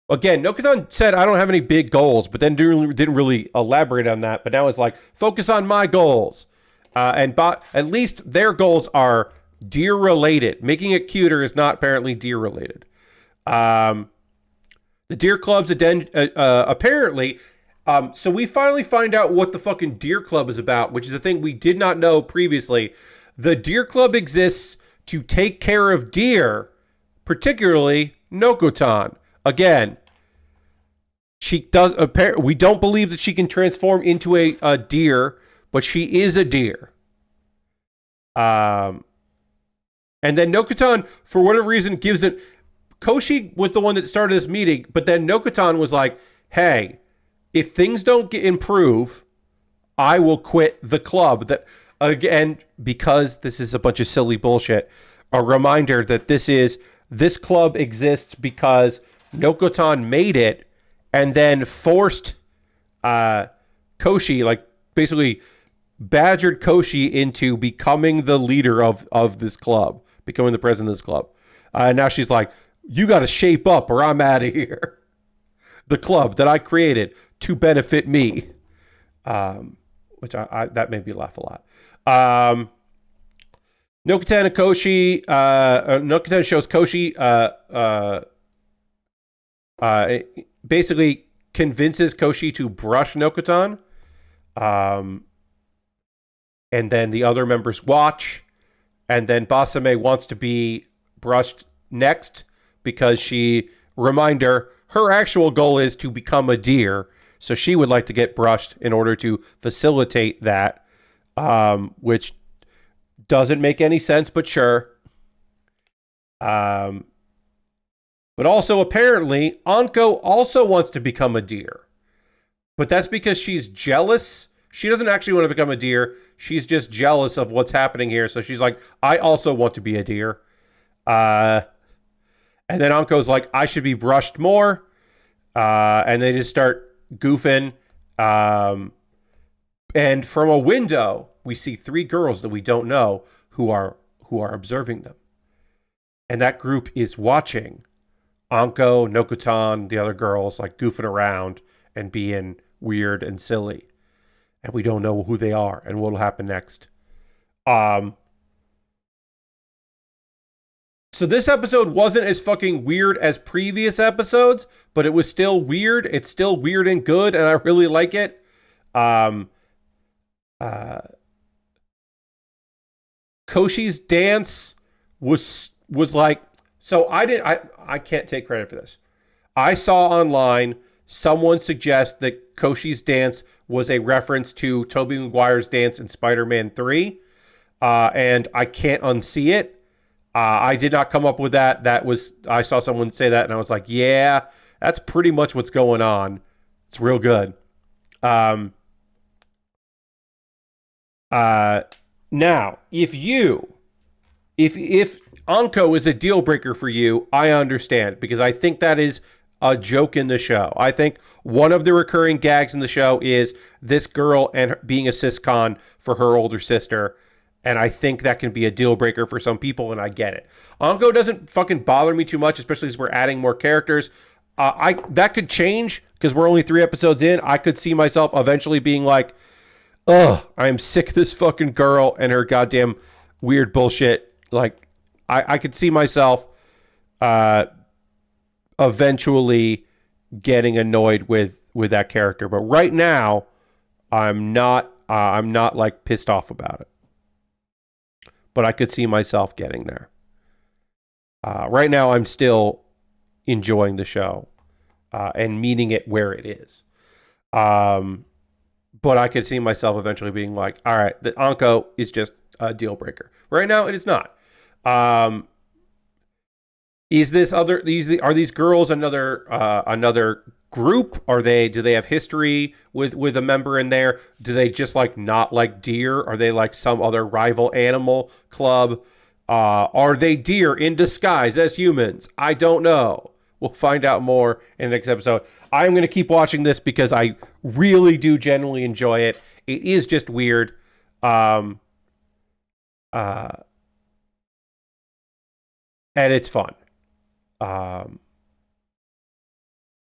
again, Nokotan said I don't have any big goals, but then didn't really elaborate on that. But now it's like focus on my goals, and at least their goals are deer related. Making it cuter is not apparently deer related. The Deer Club's apparently. So we finally find out what the fucking Deer Club is about, which is a thing we did not know previously. The Deer Club exists to take care of deer, particularly Nokotan. Again, she does. We don't believe that she can transform into a deer, but she is a deer. And then Nokotan, for whatever reason, gives it. Koshi was the one that started this meeting, but then Nokotan was like, "Hey, if things don't improve, I will quit the club." That again, because this is a bunch of silly bullshit. A reminder that this club exists because Nokotan made it and then forced Koshi, like basically badgered Koshi into becoming the leader of this club, becoming the president of this club. And now she's like, you got to shape up or I'm out of here. The club that I created to benefit me. Which that made me laugh a lot. Nokotan and Koshi, Nokotan shows Koshi, basically convinces Koshi to brush Nokotan. And then the other members watch. And then Basame wants to be brushed next because reminder, her actual goal is to become a deer. So she would like to get brushed in order to facilitate that, which doesn't make any sense, but sure. But also apparently, Anko also wants to become a deer. But that's because she's jealous. She doesn't actually want to become a deer. She's just jealous of what's happening here. So she's like, I also want to be a deer. And then Anko's like, I should be brushed more. And they just start goofing. And from a window, we see 3 girls that we don't know who are observing them. And that group is watching Anko, Nokotan, the other girls, like goofing around and being weird and silly. And we don't know who they are and what will happen next. So this episode wasn't as fucking weird as previous episodes, but it was still weird. It's still weird and good, and I really like it. Um, uh, Koshi's dance was like, so I can't take credit for this. I saw online someone suggest that Koshi's dance was a reference to Tobey Maguire's dance in Spider-Man 3, and I can't unsee it. I did not come up with that. I saw someone say that, and I was like, yeah, that's pretty much what's going on. It's real good. Um, Now, if Anko is a deal breaker for you, I understand, because I think that is a joke in the show. I think one of the recurring gags in the show is this girl and being a siscon for her older sister. And I think that can be a deal breaker for some people, and I get it. Anko doesn't fucking bother me too much, especially as we're adding more characters. That could change because we're only 3 episodes in. I could see myself eventually being like, ugh, I'm sick of this fucking girl and her goddamn weird bullshit. Like, I could see myself eventually getting annoyed with that character. But right now, I'm not like pissed off about it. But I could see myself getting there. Right now, I'm still enjoying the show and meeting it where it is. But I could see myself eventually being like, all right, the Anko is just a deal breaker. Right now, it is not. Are these girls another group? Do they have history with a member in there? Do they just like not like deer? Are they like some other rival animal club? Are they deer in disguise as humans? I don't know. We'll find out more in the next episode. I'm going to keep watching this because I really do genuinely enjoy it. It is just weird. And it's fun. And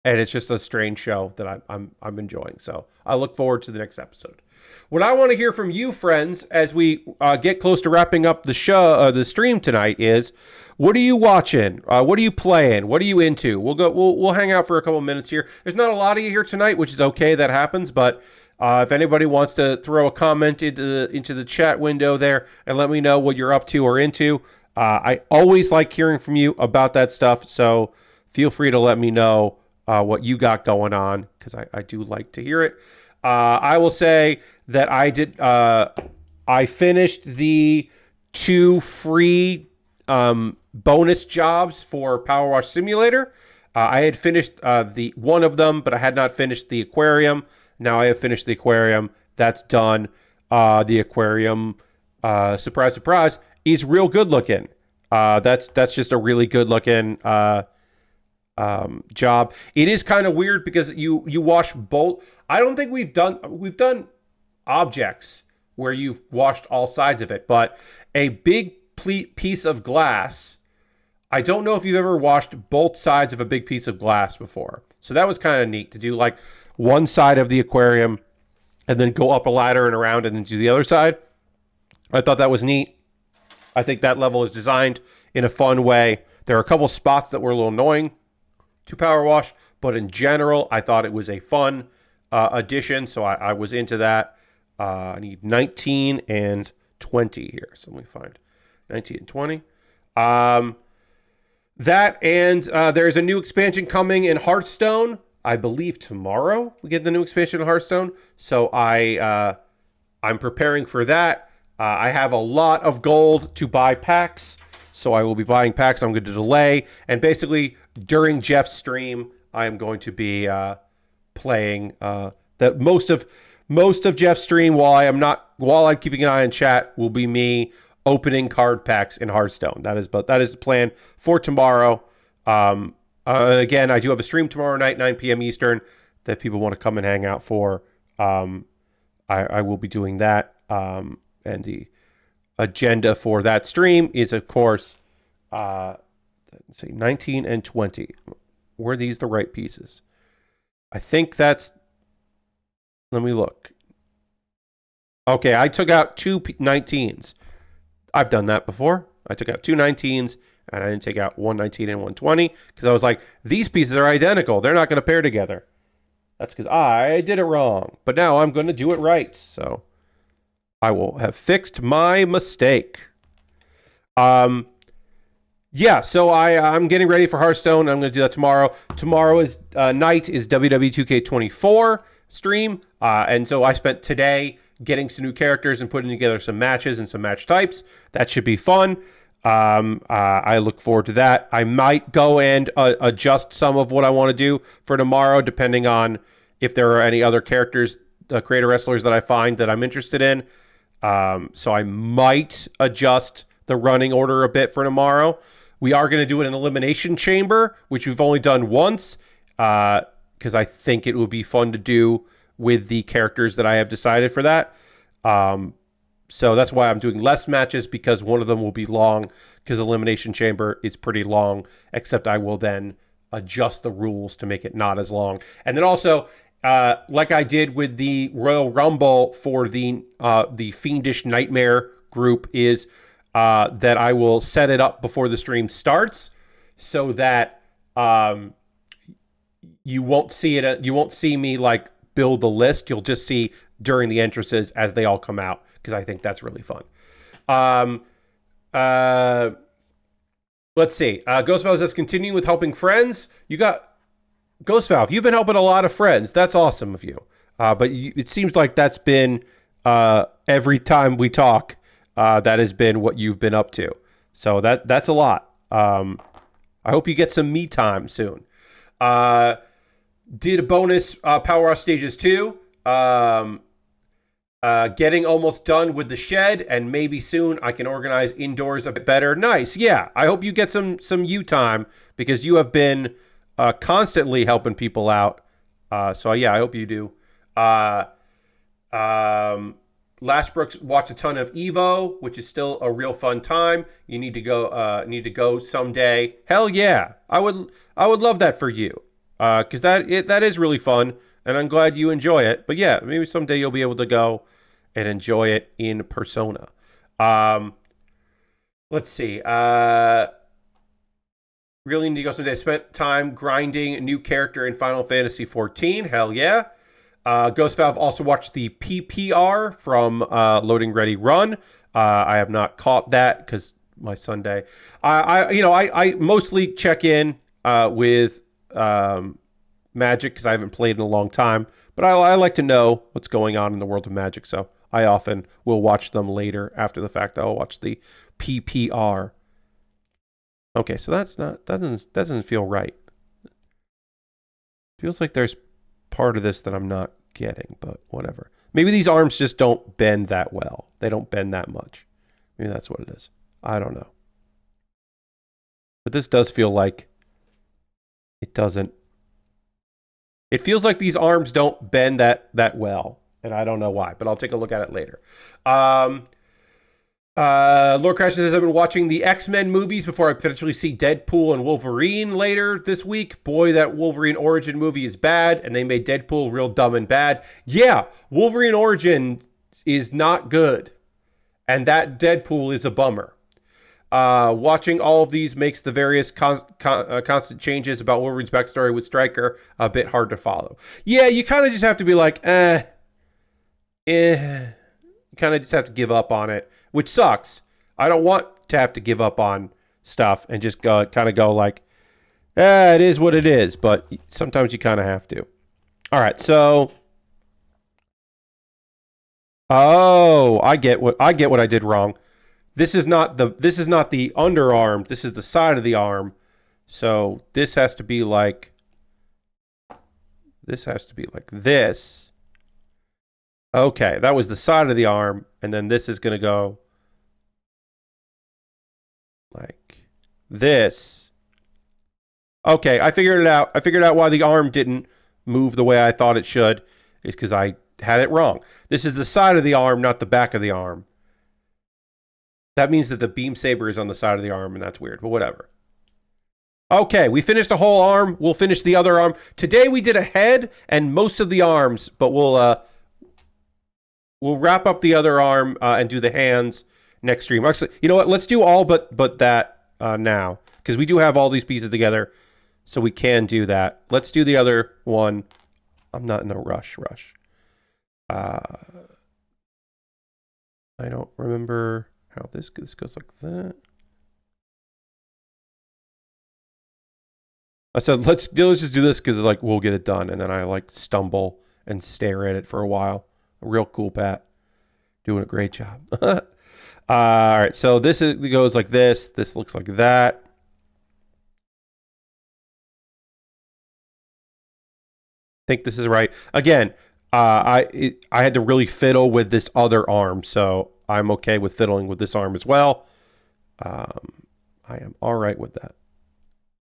it's just a strange show that I'm enjoying. So I look forward to the next episode. What I want to hear from you, friends, as we get close to wrapping up the show, the stream tonight, is what are you watching? What are you playing? What are you into? We'll hang out for a couple minutes here. There's not a lot of you here tonight, which is okay. That happens, but if anybody wants to throw a comment into the chat window there and let me know what you're up to or into, I always like hearing from you about that stuff. So feel free to let me know what you got going on, because I do like to hear it. I will say that I finished the 2 free bonus jobs for Power Wash Simulator. I had finished the one of them, but I had not finished the aquarium. Now I have finished the aquarium. That's done. The aquarium, surprise, surprise, is real good looking. That's just a really good looking job. It is kind of weird because you wash both. I don't think we've done objects where you've washed all sides of it, but a big piece of glass, I don't know if you've ever washed both sides of a big piece of glass before. So that was kind of neat to do, like one side of the aquarium and then go up a ladder and around and then do the other side. I thought that was neat. I think that level is designed in a fun way. There are a couple spots that were a little annoying to Power Wash, but in general, I thought it was a fun addition, so I was into that. I need 19 and 20 here, so let me find 19 and 20. That and there's a new expansion coming in Hearthstone. I believe tomorrow we get the new expansion in Hearthstone, so I'm preparing for that. I have a lot of gold to buy packs, so I will be buying packs. I'm going to delay, and basically during Jeff's stream, I am going to be playing that most of Jeff's stream while I'm keeping an eye on chat will be me opening card packs in Hearthstone. That is the plan for tomorrow. Again, I do have a stream tomorrow night, 9 p.m. Eastern, that if people want to come and hang out for. I will be doing that. And the agenda for that stream is, of course, say 19 and 20. Were these the right pieces? I think that's... Let me look. Okay, I took out 2 19s. I've done that before. I took out 2 19s and I didn't take out 119 and 120 because I was like, these pieces are identical. They're not going to pair together. That's because I did it wrong. But now I'm going to do it right. So I will have fixed my mistake. Yeah, so I'm getting ready for Hearthstone. I'm going to do that tomorrow. Tomorrow is night is WWE 2K24 stream. And so I spent today getting some new characters and putting together some matches and some match types. That should be fun. I look forward to that. I might go and adjust some of what I want to do for tomorrow, depending on if there are any other characters, creator wrestlers that I find that I'm interested in. So I might adjust the running order a bit for tomorrow. We are going to do an elimination chamber, which we've only done once, because I think it would be fun to do with the characters that I have decided for that. So that's why I'm doing less matches, because one of them will be long, because Elimination Chamber is pretty long, except I will then adjust the rules to make it not as long. And then also, like I did with the Royal Rumble for the Fiendish Nightmare group, is that I will set it up before the stream starts so that you won't see it. You won't see me like build the list. You'll just see during the entrances as they all come out, because I think that's really fun. Let's see. Ghost Valve says, continue with helping friends. You got Ghost Valve. You've been helping a lot of friends. That's awesome of you. But it seems like that's been every time we talk. That has been what you've been up to. So that's a lot. I hope you get some me time soon. Did a bonus Power Off Stages 2. Getting almost done with the shed, and maybe soon I can organize indoors a bit better. Nice. Yeah, I hope you get some you time, because you have been constantly helping people out. So yeah, I hope you do. Lashbrooks watched a ton of Evo, which is still a real fun time. You need to go someday. Hell yeah, I would love that for you, because that is really fun, and I'm glad you enjoy it. But yeah, maybe someday you'll be able to go and enjoy it in persona. Let's see. Really need to go someday. Spent time grinding a new character in Final Fantasy XIV. Hell yeah. Ghost Valve also watched the PPR from Loading Ready Run. I have not caught that because my Sunday. I mostly check in with Magic because I haven't played in a long time, but I like to know what's going on in the world of Magic, so I often will watch them later after the fact. I'll watch the PPR. Okay, so that doesn't feel right. Feels like there's part of this that I'm not getting, but whatever. Maybe these arms just don't bend that well. They don't bend that much. Maybe that's what it is. I don't know. But this does feel like it doesn't. It feels like these arms don't bend that well, and I don't know why, but I'll take a look at it later. Lord Crash says, I've been watching the X-Men movies before I potentially see Deadpool and Wolverine later this week. Boy, that Wolverine Origin movie is bad, and they made Deadpool real dumb and bad. Yeah, Wolverine Origin is not good, and that Deadpool is a bummer. Watching all of these makes the various constant changes about Wolverine's backstory with Stryker a bit hard to follow. Yeah, you kind of just have to be like, You kind of just have to give up on it, which sucks. I don't want to have to give up on stuff and just go like, it is what it is. But sometimes you kind of have to. All right, so. Oh, I get what I did wrong. This is not the underarm. This is the side of the arm. So this has to be like this. Okay, that was the side of the arm, and then this is going to go like this. Okay, I figured it out. I figured out why the arm didn't move the way I thought it should. Is because I had it wrong. This is the side of the arm, not the back of the arm. That means that the beam saber is on the side of the arm, and that's weird, but whatever. Okay, we finished a whole arm. We'll finish the other arm. Today we did a head and most of the arms, but we'll wrap up the other arm and do the hands next stream. Actually, you know what? Let's do all but that now, because we do have all these pieces together, so we can do that. Let's do the other one. I'm not in a rush. I don't remember how this goes like that. I said, let's just do this because like we'll get it done. And then I like stumble and stare at it for a while. Real cool, Pat. Doing a great job. All right, so goes like this. This looks like that. I think this is right. Again, I had to really fiddle with this other arm, so I'm okay with fiddling with this arm as well. I am all right with that.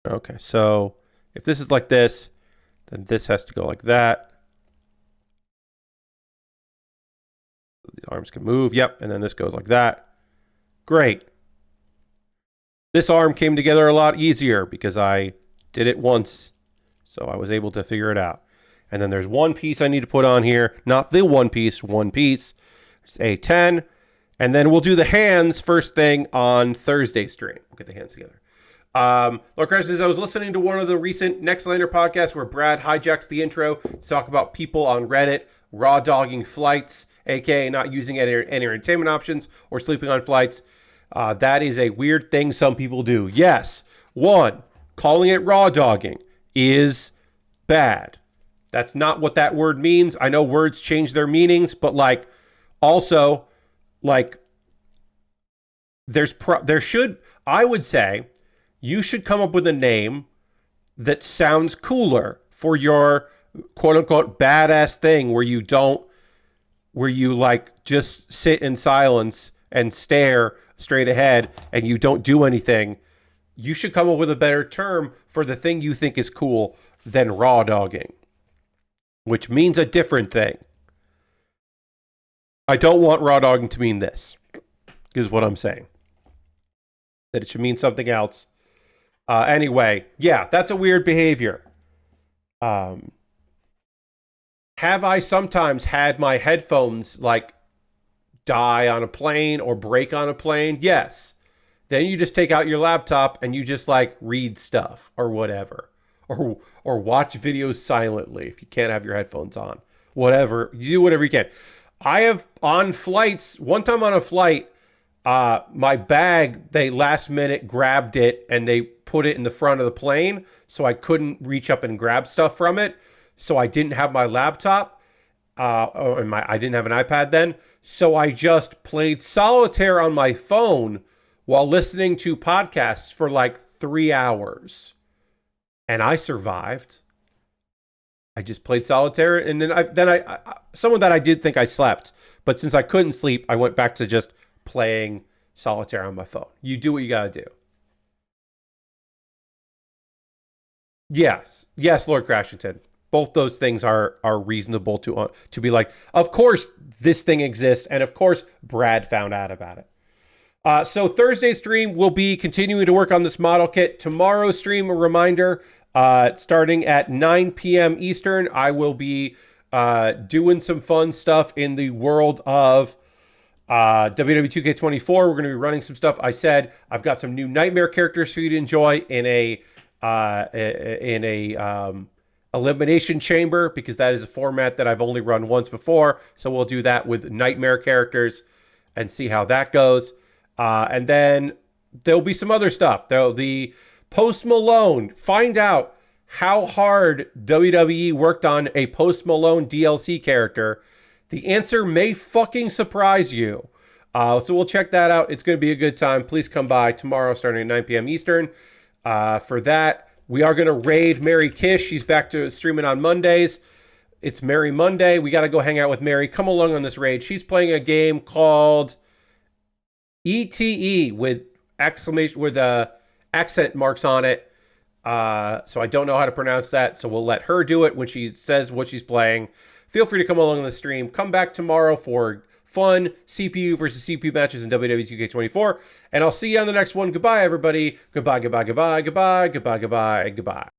Okay, so if this is like this, then this has to go like that. The arms can move. Yep, and then this goes like that. Great. This arm came together a lot easier because I did it once, so I was able to figure it out. And then there's one piece I need to put on here. Not the one piece. It's A10. And then we'll do the hands first thing on Thursday stream. We'll get the hands together. Lord Crescent, I was listening to one of the recent Nextlander podcasts where Brad hijacks the intro to talk about people on Reddit raw dogging flights, aka not using any entertainment options or sleeping on flights. That is a weird thing some people do. Yes, one, calling it raw dogging is bad. That's not what that word means. I know words change their meanings, but like also like I would say you should come up with a name that sounds cooler for your quote unquote badass thing where you like just sit in silence and stare straight ahead and you don't do anything. You should come up with a better term for the thing you think is cool than raw dogging, which means a different thing. I don't want raw dogging to mean this, is what I'm saying. That it should mean something else. Anyway, yeah, that's a weird behavior. Have I sometimes had my headphones like die on a plane or break on a plane? Yes. Then you just take out your laptop and you just like read stuff or whatever. Or watch videos silently if you can't have your headphones on. Whatever. You do whatever you can. I have on flights, one time on a flight, my bag, they last minute grabbed it and they put it in the front of the plane so I couldn't reach up and grab stuff from it. So I didn't have my laptop. I didn't have an iPad then. So I just played solitaire on my phone while listening to podcasts for like 3 hours. And I survived. I just played solitaire, and then some of that I did think I slept, but since I couldn't sleep, I went back to just playing solitaire on my phone. You do what you gotta do. Yes, Lord Crashington. Both those things are reasonable to be like. Of course, this thing exists, and of course, Brad found out about it. So Thursday stream will be continuing to work on this model kit. Tomorrow's stream, a reminder. Starting at 9 p.m. Eastern, I will be doing some fun stuff in the world of WWE 2K24. We're going to be running some stuff. I said I've got some new Nightmare characters for you to enjoy in a elimination chamber, because that is a format that I've only run once before. So we'll do that with Nightmare characters and see how that goes. And then there'll be some other stuff. There'll be Post Malone. Find out how hard WWE worked on a Post Malone DLC character. The answer may fucking surprise you. So we'll check that out. It's going to be a good time. Please come by tomorrow starting at 9 p.m. Eastern. For that, we are going to raid Mary Kish. She's back to streaming on Mondays. It's Mary Monday. We got to go hang out with Mary. Come along on this raid. She's playing a game called ETE with accent marks on it. So I don't know how to pronounce that. So we'll let her do it when she says what she's playing. Feel free to come along on the stream. Come back tomorrow for fun CPU versus CPU matches in WWE 2K24. And I'll see you on the next one. Goodbye, everybody. Goodbye, goodbye, goodbye, goodbye, goodbye, goodbye, goodbye.